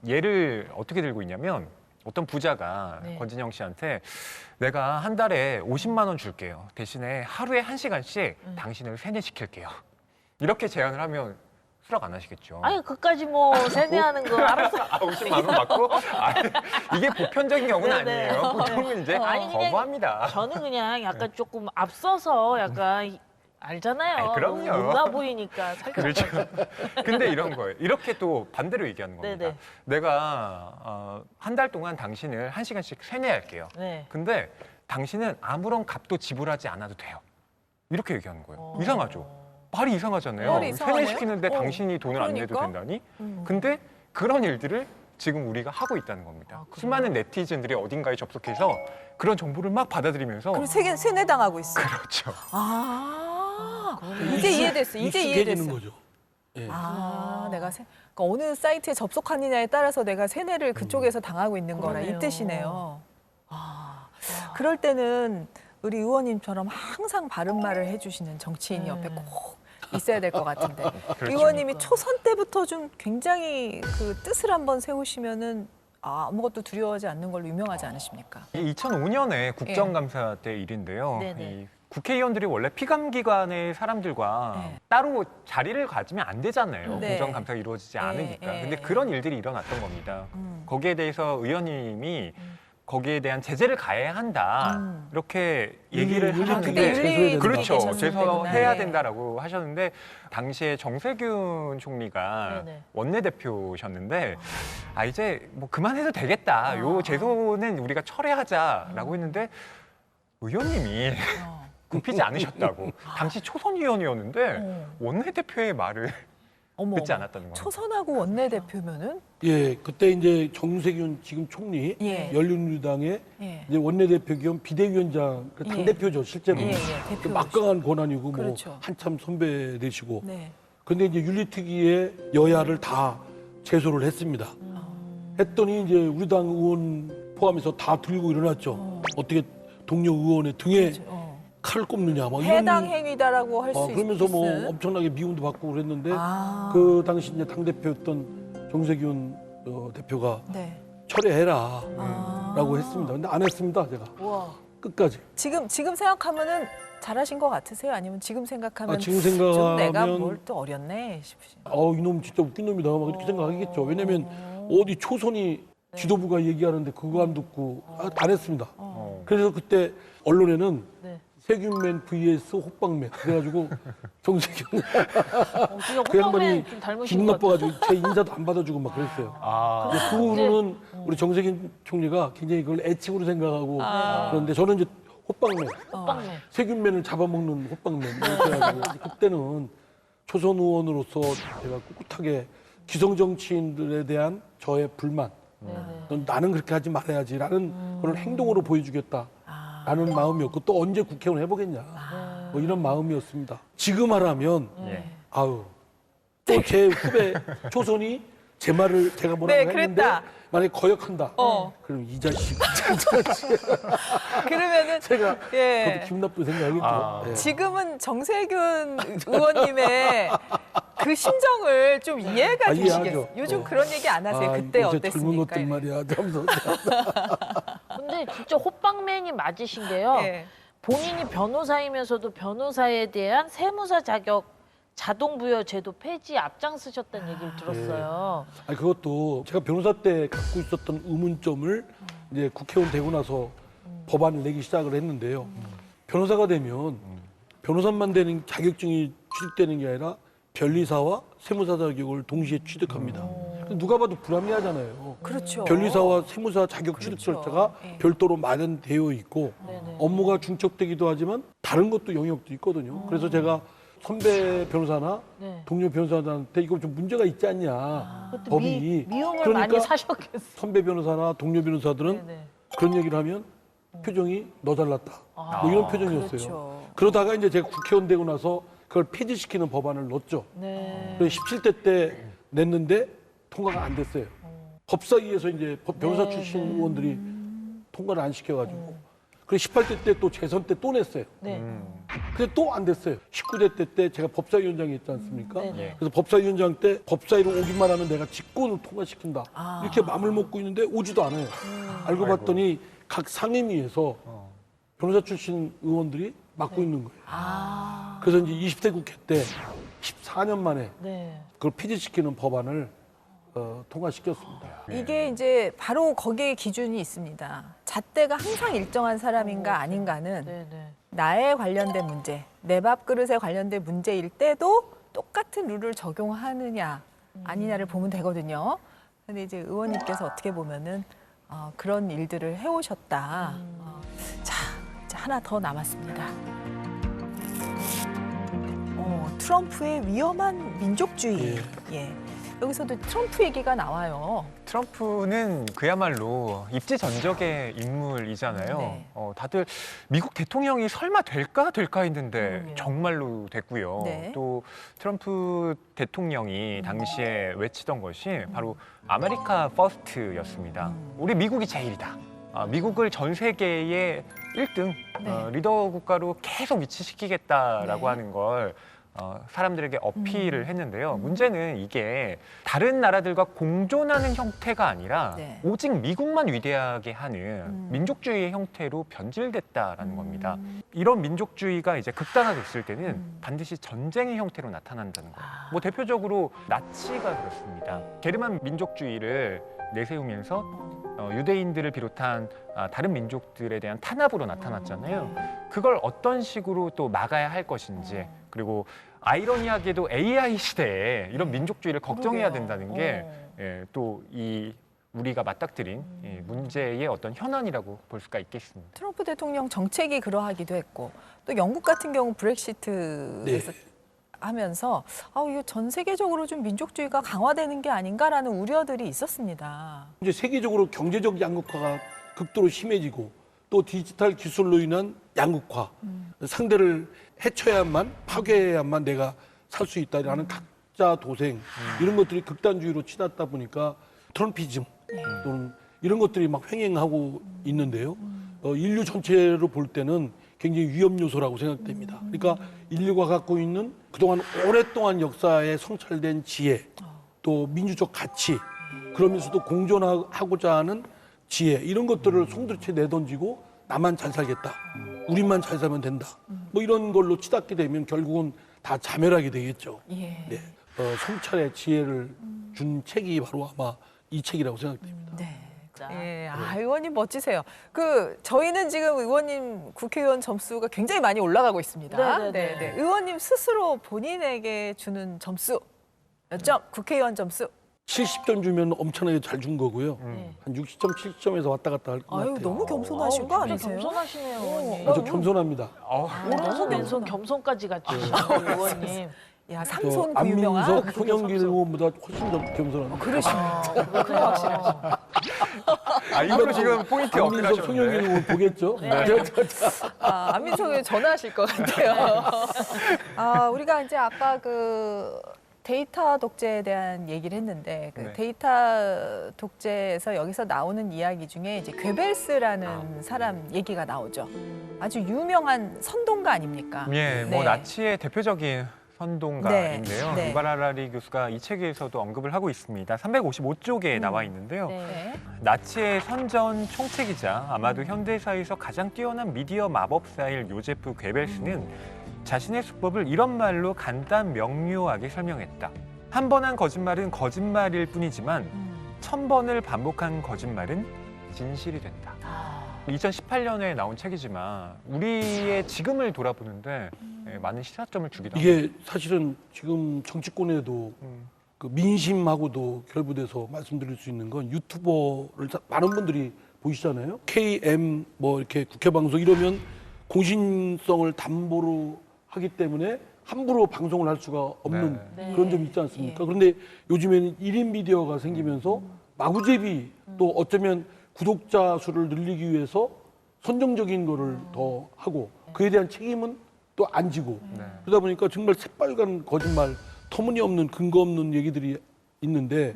예를 어떻게 들고 있냐면 어떤 부자가 네. 권진영 씨한테 내가 한 달에 50만 원 줄게요. 대신에 하루에 1시간씩 당신을 세뇌시킬게요. 이렇게 제안을 하면 수락 안 하시겠죠. 아니 그까지 뭐 세뇌하는 거 알아서 50만 원 받고? 이게 보편적인 경우는 네네. 아니에요. 보통은 이제 아니, 그냥 거부합니다. 저는 그냥 약간 조금 앞서서 약간 알잖아요. 아니, 그럼요. 너무 못나 보이니까 살짝. 그렇죠. 근데 이런 거예요. 이렇게 또 반대로 얘기하는 겁니다. 네네. 내가 한 달 동안 당신을 1시간씩 세뇌할게요. 네. 근데 당신은 아무런 값도 지불하지 않아도 돼요. 이렇게 얘기하는 거예요. 이상하죠? 말이 이상하잖아요. 말이 이상하네요. 세뇌시키는데 당신이 돈을 안 내도 그러니까? 된다니? 근데 그런 일들을 지금 우리가 하고 있다는 겁니다. 그래요? 수많은 네티즌들이 어딘가에 접속해서 그런 정보를 막 받아들이면서 그리고 세뇌당하고 있어. 그렇죠. 이제 이해됐어. 이제 익숙해지는 이해됐어. 거죠. 예. 내가 그러니까 어느 사이트에 접속하느냐에 따라서 내가 세뇌를 그쪽에서 당하고 있는 거라 이 그러네요. 뜻이네요. 그럴 때는 우리 의원님처럼 항상 바른 말을 해주시는 정치인이 옆에 꼭 있어야 될 것 같은데 그렇죠. 의원님이 초선 때부터 좀 굉장히 그 뜻을 한번 세우시면은 아무것도 두려워하지 않는 걸로 유명하지 않으십니까? 2005년에 국정감사 때 일인데요. 네네. 이 국회의원들이 원래 피감기관의 사람들과 네. 따로 자리를 가지면 안 되잖아요. 네. 국정감사가 이루어지지 않으니까. 네. 근데 그런 일들이 일어났던 겁니다. 거기에 대해서 의원님이 거기에 대한 제재를 가해야 한다. 이렇게 얘기를 윤리 하셨는데 그때 윤리 그렇죠. 계셨을 제소해야 때구나. 네. 된다라고 하셨는데 당시에 정세균 총리가 네네. 원내대표셨는데 이제 뭐 그만해도 되겠다. 요 제소는 우리가 철회하자라고 했는데 의원님이 굽히지 않으셨다고. 당시 초선 의원이었는데 원내대표의 말을 어머, 듣지 않았다는 겁니다. 초선하고 원내대표면은 예, 그때 이제 정세균 지금 총리 예. 열린우리당의 예. 이제 원내대표 겸 비대위원장 그 당대표죠 실제로. 예, 예, 그 대표. 막강한 권한이고 그렇죠. 뭐 한참 선배 되시고. 네. 근데 이제 윤리특위의 여야를 다 제소를 했습니다. 했더니 이제 우리 당 의원 포함해서 다 들고 일어났죠. 어떻게 동료 의원의 등에 칼을 꼽느냐, 막 해당 이런. 행위다라고 할 수 있는. 그러면서 뭐 엄청나게 미움도 받고 그랬는데 아. 그 당시 이제 당 대표였던 정세균 대표가 네. 철회해라라고 했습니다. 근데 안 했습니다, 제가 우와. 끝까지. 지금 생각하면은 잘하신 것 같으세요? 아니면 지금 생각하면 지금 좀 내가 생각하면 뭘 또 어렸네 싶으신? 이놈 진짜 웃긴 놈이다 막 이렇게 생각하겠죠. 왜냐면 어디 초선이 지도부가 얘기하는데 그거 안 듣고 안 했습니다. 그래서 그때 언론에는 네. 세균맨 vs 호빵맨 그래가지고 정세균 진짜 그 양반이 호빵맨 좀 닮으신 기분 것 같아요. 나빠가지고 제 인사도 안 받아주고 막 그랬어요. 근데 그 후로는 우리 정세균 총리가 굉장히 그걸 애칭으로 생각하고 그런데 저는 이제 호빵맨, 호빵맨. 세균맨을 잡아먹는 호빵맨 이렇게 해가지고 그때는 초선 의원으로서 제가 꿋꿋하게 기성 정치인들에 대한 저의 불만, 넌 나는 그렇게 하지 말아야지라는 그런 행동으로 보여주겠다라는 마음이었고 또 언제 국회의원 해보겠냐 뭐 이런 마음이었습니다. 지금 하라면 예. 아유 또 제 후배 초선이 제 말을 제가 뭐라고 네, 했는데 그랬다. 만약에 거역한다. 어. 그럼 이 자식 그러면은 제가 예. 저도 기분 나쁘게 생각하겠죠. 예. 지금은 정세균 의원님의 그 심정을 좀 이해가 이해하죠. 되시겠어요? 요즘 네. 그런 얘기 안 하세요? 그때 요새 어땠습니까? 젊은 것들 말이야. 하면서 근데 진짜 호빵맨이 맞으신 게요. 예. 본인이 변호사이면서도 변호사에 대한 세무사 자격 자동 부여 제도 폐지에 앞장서셨다는 얘기를 들었어요. 아니 그것도 제가 변호사 때 갖고 있었던 의문점을 이제 국회의원 되고 나서 법안을 내기 시작을 했는데요. 변호사가 되면 변호사만 되는 자격증이 취득되는 게 아니라 변리사와 세무사 자격을 동시에 취득합니다. 누가 봐도 불합리하잖아요. 그렇죠. 변리사와 세무사 자격 취득 그렇죠. 절차가 예. 별도로 마련되어 있고 네네. 업무가 중첩되기도 하지만 다른 것도 영역도 있거든요. 그래서 제가 선배 변호사나 네. 동료 변호사한테 이거 좀 문제가 있지 않냐. 그것도 법이. 미움을 그러니까 많이 사셨겠어요. 선배 변호사나 동료 변호사들은 네네. 그런 얘기를 하면 표정이 너 잘났다. 뭐 이런 표정이었어요. 그렇죠. 그러다가 이제 제가 국회의원 되고 나서 그걸 폐지시키는 법안을 넣었죠. 네. 그래서 17대 때 냈는데 통과가 안 됐어요. 법사위에서 이제 변호사 네, 출신 의원들이 통과를 안 시켜가지고. 그래서 18대 때 또 재선 때 또 냈어요. 네. 근데 또 안 됐어요. 19대 때 제가 법사위원장이 있지 않습니까? 네네. 그래서 법사위원장 때 법사위로 오기만 하면 내가 직권을 통과시킨다. 이렇게 마음을 먹고 있는데 오지도 않아요. 알고 봤더니 각 상임위에서 변호사 출신 의원들이 맡고 있는 거예요. 그래서 이제 20대 국회 때 14년 만에 네. 그걸 폐지시키는 법안을 통과시켰습니다. 이게 이제 바로 거기에 기준이 있습니다. 잣대가 항상 일정한 사람인가 아닌가는 네네. 나에 관련된 문제, 내 밥그릇에 관련된 문제일 때도 똑같은 룰을 적용하느냐 아니냐를 보면 되거든요. 근데 이제 의원님께서 어떻게 보면은 그런 일들을 해오셨다. 자, 이제 하나 더 남았습니다. 트럼프의 위험한 민족주의. 예. 여기서도 트럼프 얘기가 나와요. 트럼프는 그야말로 입지전적의 인물이잖아요. 네. 다들 미국 대통령이 설마 될까 했는데 정말로 됐고요. 네. 또 트럼프 대통령이 당시에 외치던 것이 바로 아메리카 퍼스트였습니다. 우리 미국이 제일이다. 미국을 전 세계의 1등 네. 리더 국가로 계속 위치시키겠다라고 네. 하는 걸 사람들에게 어필을 했는데요. 문제는 이게 다른 나라들과 공존하는 형태가 아니라 네. 오직 미국만 위대하게 하는 민족주의의 형태로 변질됐다라는 겁니다. 이런 민족주의가 이제 극단화됐을 때는 반드시 전쟁의 형태로 나타난다는 거예요. 뭐 대표적으로 나치가 그렇습니다. 게르만 민족주의를 내세우면서 유대인들을 비롯한 다른 민족들에 대한 탄압으로 나타났잖아요. 그걸 어떤 식으로 또 막아야 할 것인지, 그리고 아이러니하게도 AI 시대에 이런 민족주의를 걱정해야 그러게요. 된다는 게 또 이 우리가 맞닥뜨린 이 문제의 어떤 현안이라고 볼 수가 있겠습니다. 트럼프 대통령 정책이 그러하기도 했고 또 영국 같은 경우 브렉시트에서 하면서 이거 전 세계적으로 좀 민족주의가 강화되는 게 아닌가라는 우려들이 있었습니다. 이제 세계적으로 경제적 양극화가 극도로 심해지고 또 디지털 기술로 인한 양극화, 상대를 해쳐야만 파괴해야만 내가 살 수 있다라는 각자 도생 이런 것들이 극단주의로 치닫다 보니까 트럼피즘 또는 이런 것들이 막 횡행하고 있는데요. 인류 전체로 볼 때는 굉장히 위험 요소라고 생각됩니다. 그러니까 인류가 갖고 있는 그동안 오랫동안 역사에 성찰된 지혜, 또 민주적 가치, 그러면서도 공존하고자 하는 지혜 이런 것들을 송두리째 내던지고 나만 잘 살겠다, 우리만 잘 살면 된다, 뭐 이런 걸로 치닫게 되면 결국은 다 자멸하게 되겠죠. 예. 네, 성찰의 지혜를 준 책이 바로 아마 이 책이라고 생각됩니다. 네. 예, 의원님 멋지세요. 저희는 지금 의원님 국회의원 점수가 굉장히 많이 올라가고 있습니다. 네네네. 의원님 스스로 본인에게 주는 점수 몇 점? 국회의원 점수? 70점 주면 엄청나게 잘 준 거고요. 네. 한 60점, 70점에서 왔다 갔다 할 것 같아요. 너무 겸손하신 거 진짜 아니세요? 겸손하시네요, 의원님. 저 겸손합니다. 너무 겸손까지 갖추시고 의원님. 야, 저 삼손 그 유명한. 안민석, 송영길 의원보다 훨씬 더 겸손합니다. 그러시면 그러네요. 확실하시죠. 이걸로 지금 포인트 안민석, 송영길 어필하셨는데. 의원 보겠죠? 안민석 의원 전화하실 것 같아요. 우리가 이제 아까 데이터 독재에 대한 얘기를 했는데 네. 데이터 독재에서 여기서 나오는 이야기 중에 이제 괴벨스라는 사람 얘기가 나오죠. 아주 유명한 선동가 아닙니까? 예, 네. 나치의 대표적인 선동가인데요. 네. 유발 하라리 교수가 이 책에서도 언급을 하고 있습니다. 355쪽에 나와 있는데요. 네. 나치의 선전 총책이자 아마도 현대사에서 가장 뛰어난 미디어 마법사일 요제프 괴벨스는 자신의 수법을 이런 말로 간단 명료하게 설명했다. 한 번 한 거짓말은 거짓말일 뿐이지만 1000번을 반복한 거짓말은 진실이 된다. 2018년에 나온 책이지만 우리의 지금을 돌아보는데 많은 시사점을 주기도 합니다. 이게 사실은 지금 정치권에도 그 민심하고도 결부돼서 말씀드릴 수 있는 건 유튜버를 많은 분들이 보시잖아요. KM 뭐 이렇게 국회 방송 이러면 공신성을 담보로 하기 때문에 함부로 방송을 할 수가 없는 네. 그런 점이 있지 않습니까? 그런데 요즘에는 1인 미디어가 생기면서 마구제비 또 어쩌면 구독자 수를 늘리기 위해서 선정적인 거를 더 하고 그에 대한 책임은 또 안 지고 그러다 보니까 정말 새빨간 거짓말, 터무니없는 근거 없는 얘기들이 있는데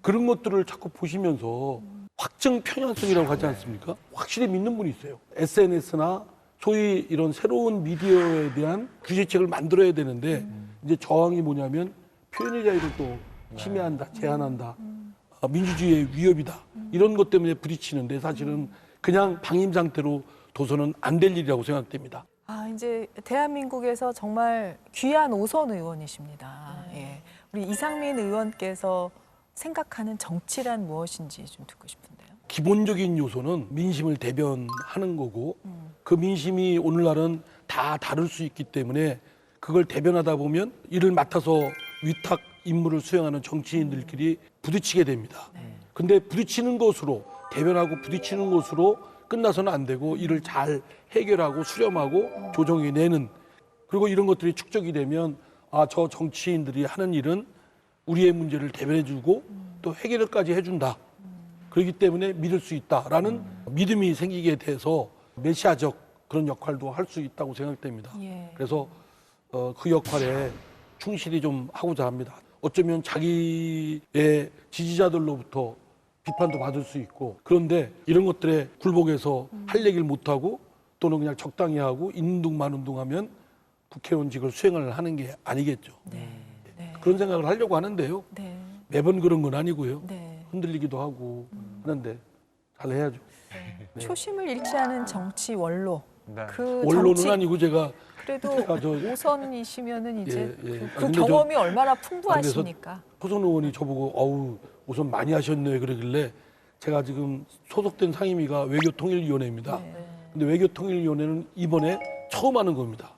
그런 것들을 자꾸 보시면서 확증 편향성이라고 하지 않습니까? 확실히 믿는 분이 있어요. SNS나 소위 이런 새로운 미디어에 대한 규제책을 만들어야 되는데 이제 저항이 뭐냐면 표현의 자유를 또 침해한다, 제한한다, 민주주의의 위협이다 이런 것 때문에 부딪히는데 사실은 그냥 방임 상태로 둬서는 안 될 일이라고 생각됩니다. 이제 대한민국에서 정말 귀한 5선 의원이십니다. 예. 우리 이상민 의원께서 생각하는 정치란 무엇인지 좀 듣고 싶은데요. 기본적인 요소는 민심을 대변하는 거고 그 민심이 오늘날은 다 다를 수 있기 때문에 그걸 대변하다 보면 이를 맡아서 위탁 임무를 수행하는 정치인들끼리 부딪히게 됩니다. 근데 부딪히는 것으로 대변하고 부딪히는 것으로 끝나서는 안 되고 이를 잘 해결하고 수렴하고 조정해내는 그리고 이런 것들이 축적이 되면 저 정치인들이 하는 일은 우리의 문제를 대변해주고 또 해결까지 해준다. 그렇기 때문에 믿을 수 있다라는 믿음이 생기게 돼서 메시아적 그런 역할도 할 수 있다고 생각됩니다. 예. 그래서 그 역할에 충실히 좀 하고자 합니다. 어쩌면 자기의 지지자들로부터 비판도 받을 수 있고 그런데 이런 것들에 굴복해서 할 얘기를 못하고 또는 그냥 적당히 하고 있는 둥 마는 둥 하면 국회의원직을 수행을 하는 게 아니겠죠. 네. 그런 생각을 하려고 하는데요. 네. 매번 그런 건 아니고요. 네. 흔들리기도 하고 하는데 잘 해야죠. 초심을 잃지 않은 정치 원로. 네. 그 원로는 정치 아니고 제가 그래도 제가 저 5선이시면은 이제 예, 예. 그 근데 경험이 얼마나 풍부하시니까. 호선 의원이 저보고 우선 많이 하셨네 그러길래 제가 지금 소속된 상임위가 외교통일위원회입니다. 네. 근데 외교통일위원회는 이번에 처음 하는 겁니다.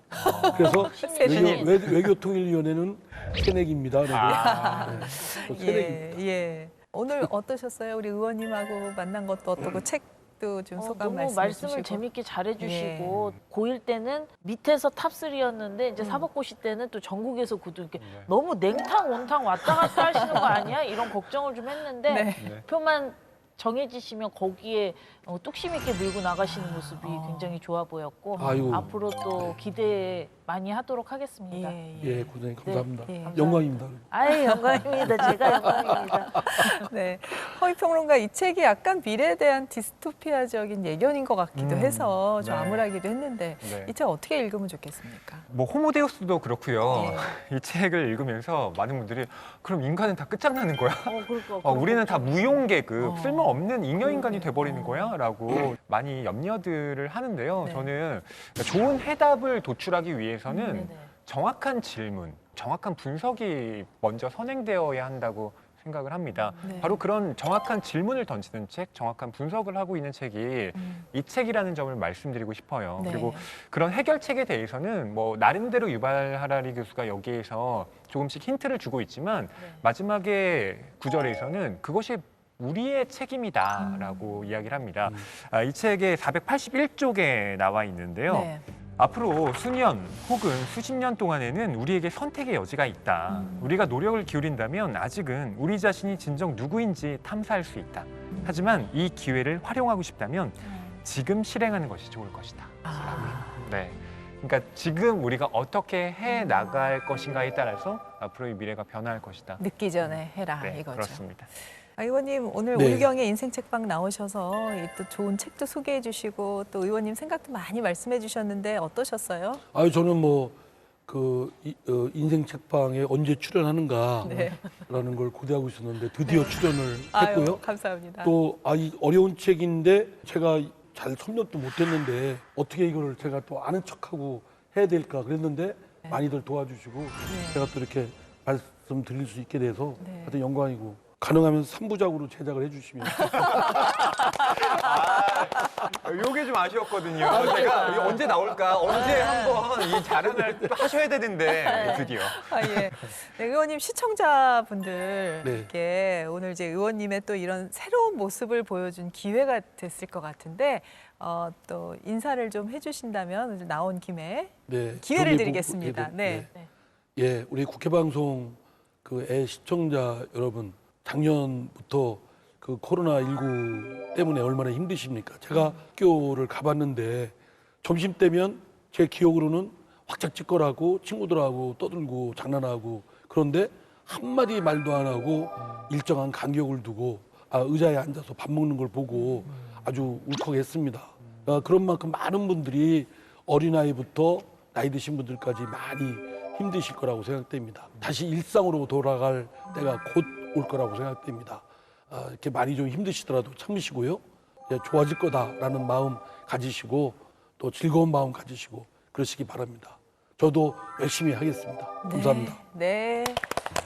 그래서 신인. 외교통일위원회는 새내기입니다. 아. 네, 또 새내기입니다. 예. 오늘 어떠셨어요? 우리 의원님하고 만난 것도 어떻고 책도 좀 소감 너무 말씀해 말씀을 주시고. 재밌게 잘해주시고 고1 때는 밑에서 탑3였는데 이제 사법고시 때는 또 전국에서 구두 이렇게 너무 냉탕 온탕 왔다 갔다 하시는 거 아니야? 이런 걱정을 좀 했는데 네. 표만 정해지시면 거기에 뚝심 있게 밀고 나가시는 모습이 굉장히 좋아 보였고 아이고. 앞으로 또 기대 많이 하도록 하겠습니다. 예, 고생님 감사합니다. 예. 영광입니다. 아이 영광입니다. 제가 영광입니다. 네. 허위평론가 이 책이 약간 미래에 대한 디스토피아적인 예견인 것 같기도 해서 좀 네. 암울하기도 했는데 네. 이 책 어떻게 읽으면 좋겠습니까? 뭐 호모데우스도 그렇고요. 예. 이 책을 읽으면서 많은 분들이 그럼 인간은 다 끝장나는 거야? 그러니까 우리는 다 무용계급, 어. 쓸모없는 잉여인간이 그러게. 돼버리는 거야? 라고 많이 염려들을 하는데요. 네. 저는 좋은 해답을 도출하기 위해서는 네네. 정확한 질문, 정확한 분석이 먼저 선행되어야 한다고 생각을 합니다. 네. 바로 그런 정확한 질문을 던지는 책, 정확한 분석을 하고 있는 책이 이 책이라는 점을 말씀드리고 싶어요. 네. 그리고 그런 해결책에 대해서는 뭐 나름대로 유발 하라리 교수가 여기에서 조금씩 힌트를 주고 있지만 마지막에 구절에서는 그것이 우리의 책임이다라고 이야기를 합니다. 이 책에 481쪽에 나와 있는데요. 네. 앞으로 수년 혹은 수십 년 동안에는 우리에게 선택의 여지가 있다. 우리가 노력을 기울인다면 아직은 우리 자신이 진정 누구인지 탐사할 수 있다. 하지만 이 기회를 활용하고 싶다면 지금 실행하는 것이 좋을 것이다. 네. 그러니까 지금 우리가 어떻게 해 나갈 것인가에 따라서 앞으로의 미래가 변화할 것이다. 늦기 전에 해라 네, 이거죠. 그렇습니다. 의원님 오늘 네. 오유경의 인생 책방 나오셔서 이또 좋은 책도 소개해 주시고 또 의원님 생각도 많이 말씀해 주셨는데 어떠셨어요? 아유 저는 뭐 그 인생 책방에 언제 출연하는가라는 네. 걸 고대하고 있었는데 드디어 출연을 아유, 했고요. 감사합니다. 또 이 어려운 책인데 제가 잘 섭렵도 못했는데 어떻게 이걸 제가 또 아는 척하고 해야 될까 그랬는데 많이들 도와주시고 제가 또 이렇게 말씀드릴 수 있게 돼서 네. 하여튼 영광이고 가능하면 3부작으로 제작을 해주시면 요게 좀 아쉬웠거든요. 제가 이게 언제 나올까? 언제 한번 이 자랑을 또 하셔야 되는데 드디어. 아, 예. 네, 의원님 시청자분들께 네. 오늘 이제 의원님의 또 이런 새로운 모습을 보여준 기회가 됐을 것 같은데 또 인사를 좀 해주신다면 오늘 나온 김에 네, 기회를 저기 드리겠습니다. 네. 예, 우리 국회방송 그 애 시청자 여러분 작년부터 그 코로나19 때문에 얼마나 힘드십니까? 제가 학교를 가봤는데 점심 때면 제 기억으로는 확짝짓거라고 친구들하고 떠들고 장난하고 그런데 한마디 말도 안 하고 일정한 간격을 두고 의자에 앉아서 밥 먹는 걸 보고 아주 울컥했습니다. 그런 만큼 많은 분들이 어린아이부터 나이 드신 분들까지 많이 힘드실 거라고 생각됩니다. 다시 일상으로 돌아갈 때가 곧 올 거라고 생각됩니다. 이렇게 많이 좀 힘드시더라도 참으시고요. 좋아질 거다라는 마음 가지시고 또 즐거운 마음 가지시고 그러시기 바랍니다. 저도 열심히 하겠습니다. 감사합니다. 네.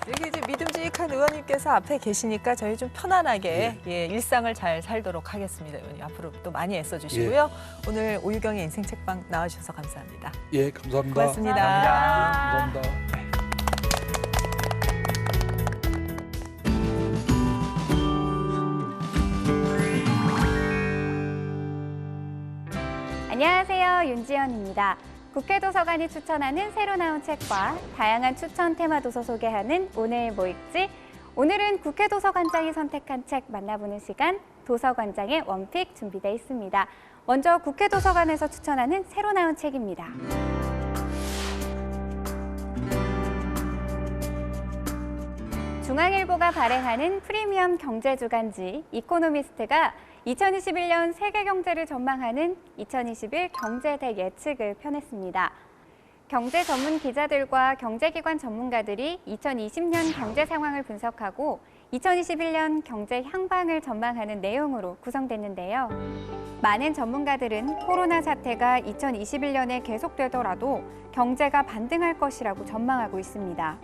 여기 이제 믿음직한 의원님께서 앞에 계시니까 저희 좀 편안하게 예, 일상을 잘 살도록 하겠습니다. 의원님 앞으로 또 많이 애써주시고요. 오늘 오유경의 인생 책방 나와주셔서 감사합니다. 예, 감사합니다. 고맙습니다. 감사합니다. 안녕하세요. 윤지연입니다. 국회도서관이 추천하는 새로 나온 책과 다양한 추천 테마 도서 소개하는 오늘 뭐 읽지? 오늘은 국회도서관장이 선택한 책 만나보는 시간, 도서관장의 원픽 준비되어 있습니다. 먼저 국회도서관에서 추천하는 새로 나온 책입니다. 중앙일보가 발행하는 프리미엄 경제주간지 이코노미스트가 2021년 세계 경제를 전망하는 2021 경제대 예측을 펴냈습니다. 경제 전문 기자들과 경제기관 전문가들이 2020년 경제 상황을 분석하고 2021년 경제 향방을 전망하는 내용으로 구성됐는데요. 많은 전문가들은 코로나 사태가 2021년에 계속되더라도 경제가 반등할 것이라고 전망하고 있습니다.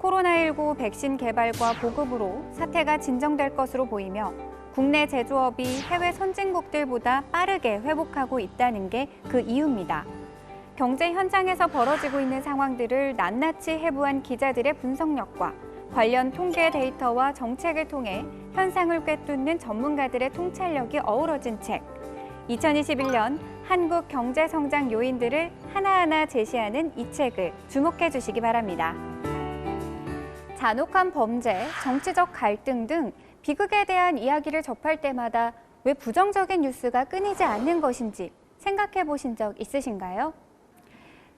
코로나19 백신 개발과 보급으로 사태가 진정될 것으로 보이며 국내 제조업이 해외 선진국들보다 빠르게 회복하고 있다는 게 그 이유입니다. 경제 현장에서 벌어지고 있는 상황들을 낱낱이 해부한 기자들의 분석력과 관련 통계 데이터와 정책을 통해 현상을 꿰뚫는 전문가들의 통찰력이 어우러진 책. 2021년 한국 경제 성장 요인들을 하나하나 제시하는 이 책을 주목해 주시기 바랍니다. 잔혹한 범죄, 정치적 갈등 등 비극에 대한 이야기를 접할 때마다 왜 부정적인 뉴스가 끊이지 않는 것인지 생각해 보신 적 있으신가요?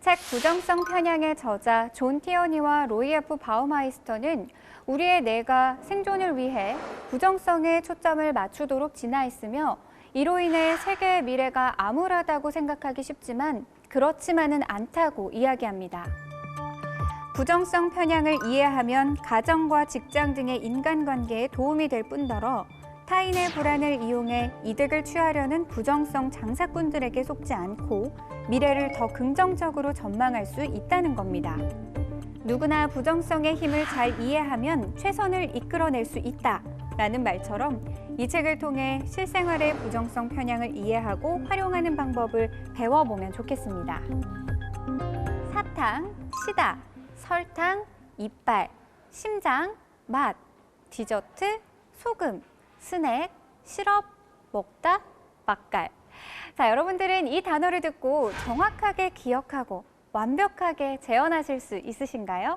책 부정성 편향의 저자 존 티어니와 로이 F 바우마이스터는 우리의 뇌가 생존을 위해 부정성에 초점을 맞추도록 진화했으며 이로 인해 세계의 미래가 암울하다고 생각하기 쉽지만 그렇지만은 않다고 이야기합니다. 부정성 편향을 이해하면 가정과 직장 등의 인간관계에 도움이 될 뿐더러 타인의 불안을 이용해 이득을 취하려는 부정성 장사꾼들에게 속지 않고 미래를 더 긍정적으로 전망할 수 있다는 겁니다. 누구나 부정성의 힘을 잘 이해하면 최선을 이끌어낼 수 있다라는 말처럼 이 책을 통해 실생활의 부정성 편향을 이해하고 활용하는 방법을 배워보면 좋겠습니다. 사탕, 시다, 설탕, 이빨, 심장, 맛, 디저트, 소금, 스낵, 시럽, 먹다, 맛깔. 자, 여러분들은 이 단어를 듣고 정확하게 기억하고 완벽하게 재현하실 수 있으신가요?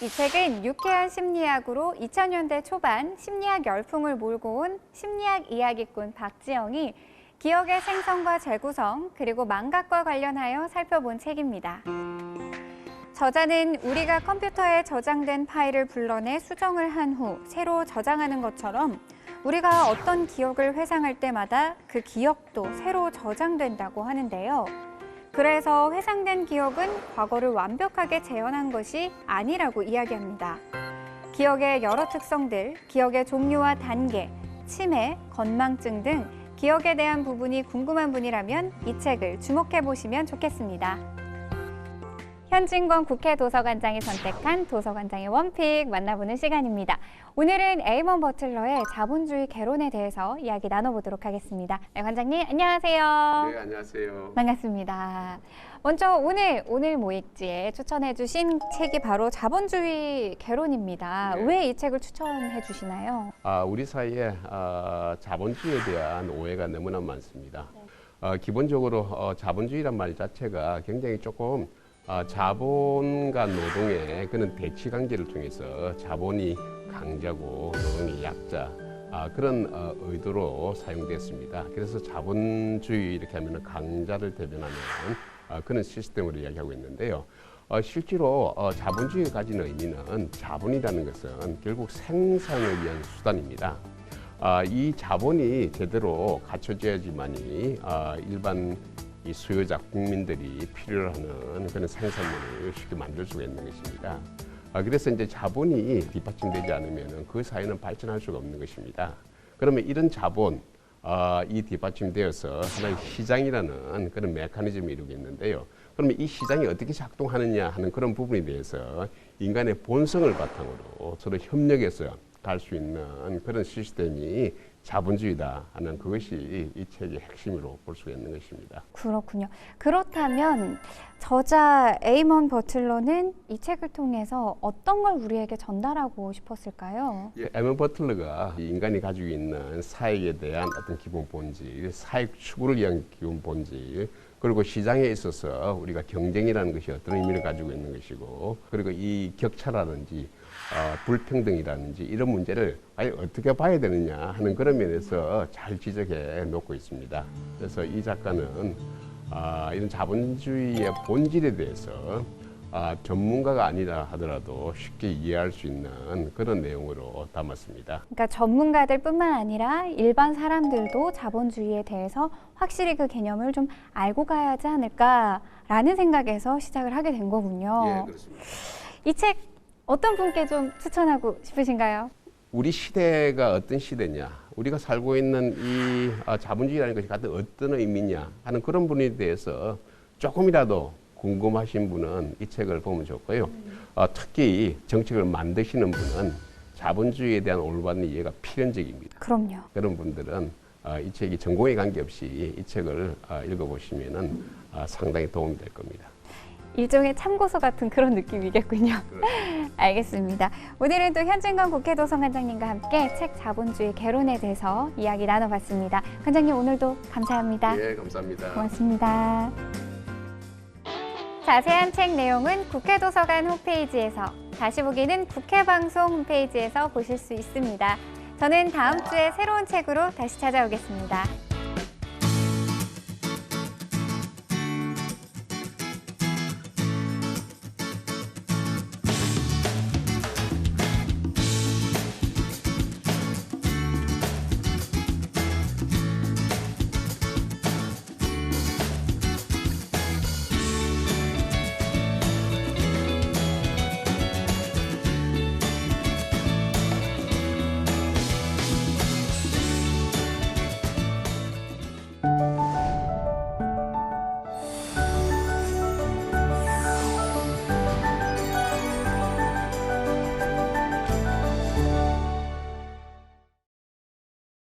이 책은 유쾌한 심리학으로 2000년대 초반 심리학 열풍을 몰고 온 심리학 이야기꾼 박지영이 기억의 생성과 재구성 그리고 망각과 관련하여 살펴본 책입니다. 저자는 우리가 컴퓨터에 저장된 파일을 불러내 수정을 한 후 새로 저장하는 것처럼 우리가 어떤 기억을 회상할 때마다 그 기억도 새로 저장된다고 하는데요. 그래서 회상된 기억은 과거를 완벽하게 재현한 것이 아니라고 이야기합니다. 기억의 여러 특성들, 기억의 종류와 단계, 치매, 건망증 등 기억에 대한 부분이 궁금한 분이라면 이 책을 주목해 보시면 좋겠습니다. 현진권 국회 도서관장이 선택한 도서관장의 원픽 만나보는 시간입니다. 오늘은 에이먼 버틀러의 자본주의 개론에 대해서 이야기 나눠보도록 하겠습니다. 네, 관장님 안녕하세요. 네, 안녕하세요. 반갑습니다. 먼저 오늘 모익지에 추천해 주신 책이 바로 자본주의 개론입니다. 네. 왜 이 책을 추천해 주시나요? 우리 사이에 자본주의에 대한 오해가 너무나 많습니다. 기본적으로 자본주의란 말 자체가 굉장히 조금 자본과 노동의 그런 대치 관계를 통해서 자본이 강자고 노동이 약자 그런 의도로 사용됐습니다. 그래서 자본주의 이렇게 하면 강자를 대변하는 그런 시스템으로 이야기하고 있는데요. 실제로 자본주의가 가진 의미는 자본이라는 것은 결국 생산을 위한 수단입니다. 이 자본이 제대로 갖춰져야지만이 일반 이 수요자 국민들이 필요로 하는 그런 생산물을 쉽게 만들 수가 있는 것입니다. 그래서 이제 자본이 뒷받침되지 않으면 그 사회는 발전할 수가 없는 것입니다. 그러면 이런 자본, 이 뒷받침되어서 하나의 시장이라는 그런 메커니즘이 이루고 있는데요. 그러면 이 시장이 어떻게 작동하느냐 하는 그런 부분에 대해서 인간의 본성을 바탕으로 서로 협력해서 갈 수 있는 그런 시스템이 자본주의다 하는 그것이 이 책의 핵심으로 볼 수가 있는 것입니다. 그렇군요. 그렇다면 저자 에이먼 버틀러는 이 책을 통해서 어떤 걸 우리에게 전달하고 싶었을까요? 에이먼 버틀러가 인간이 가지고 있는 사익에 대한 어떤 기본 본질, 사익 추구를 위한 기본 본질, 그리고 시장에 있어서 우리가 경쟁이라는 것이 어떤 의미를 가지고 있는 것이고, 그리고 이 격차라든지 불평등이라든지 이런 문제를 과연 어떻게 봐야 되느냐 하는 그런 면에서 잘 지적해 놓고 있습니다. 그래서 이 작가는 이런 자본주의의 본질에 대해서 전문가가 아니라 하더라도 쉽게 이해할 수 있는 그런 내용으로 담았습니다. 그러니까 전문가들뿐만 아니라 일반 사람들도 자본주의에 대해서 확실히 그 개념을 좀 알고 가야 하지 않을까라는 생각에서 시작을 하게 된 거군요. 예, 그렇습니다. 이 책 어떤 분께 좀 추천하고 싶으신가요? 우리 시대가 어떤 시대냐, 우리가 살고 있는 이 자본주의라는 것이 갖는 어떤 의미냐 하는 그런 부분에 대해서 조금이라도 궁금하신 분은 이 책을 보면 좋고요. 특히 정책을 만드시는 분은 자본주의에 대한 올바른 이해가 필연적입니다. 그럼요. 그런 분들은 이 책이 전공에 관계없이 이 책을 읽어보시면은 상당히 도움이 될 겁니다. 일종의 참고서 같은 그런 느낌이겠군요. 알겠습니다. 오늘은 또 현진건 국회도서관장님과 함께 책 자본주의 개론에 대해서 이야기 나눠봤습니다. 관장님 오늘도 감사합니다. 예, 감사합니다. 고맙습니다. 자세한 책 내용은 국회도서관 홈페이지에서, 다시 보기는 국회방송 홈페이지에서 보실 수 있습니다. 저는 다음 주에 새로운 책으로 다시 찾아오겠습니다.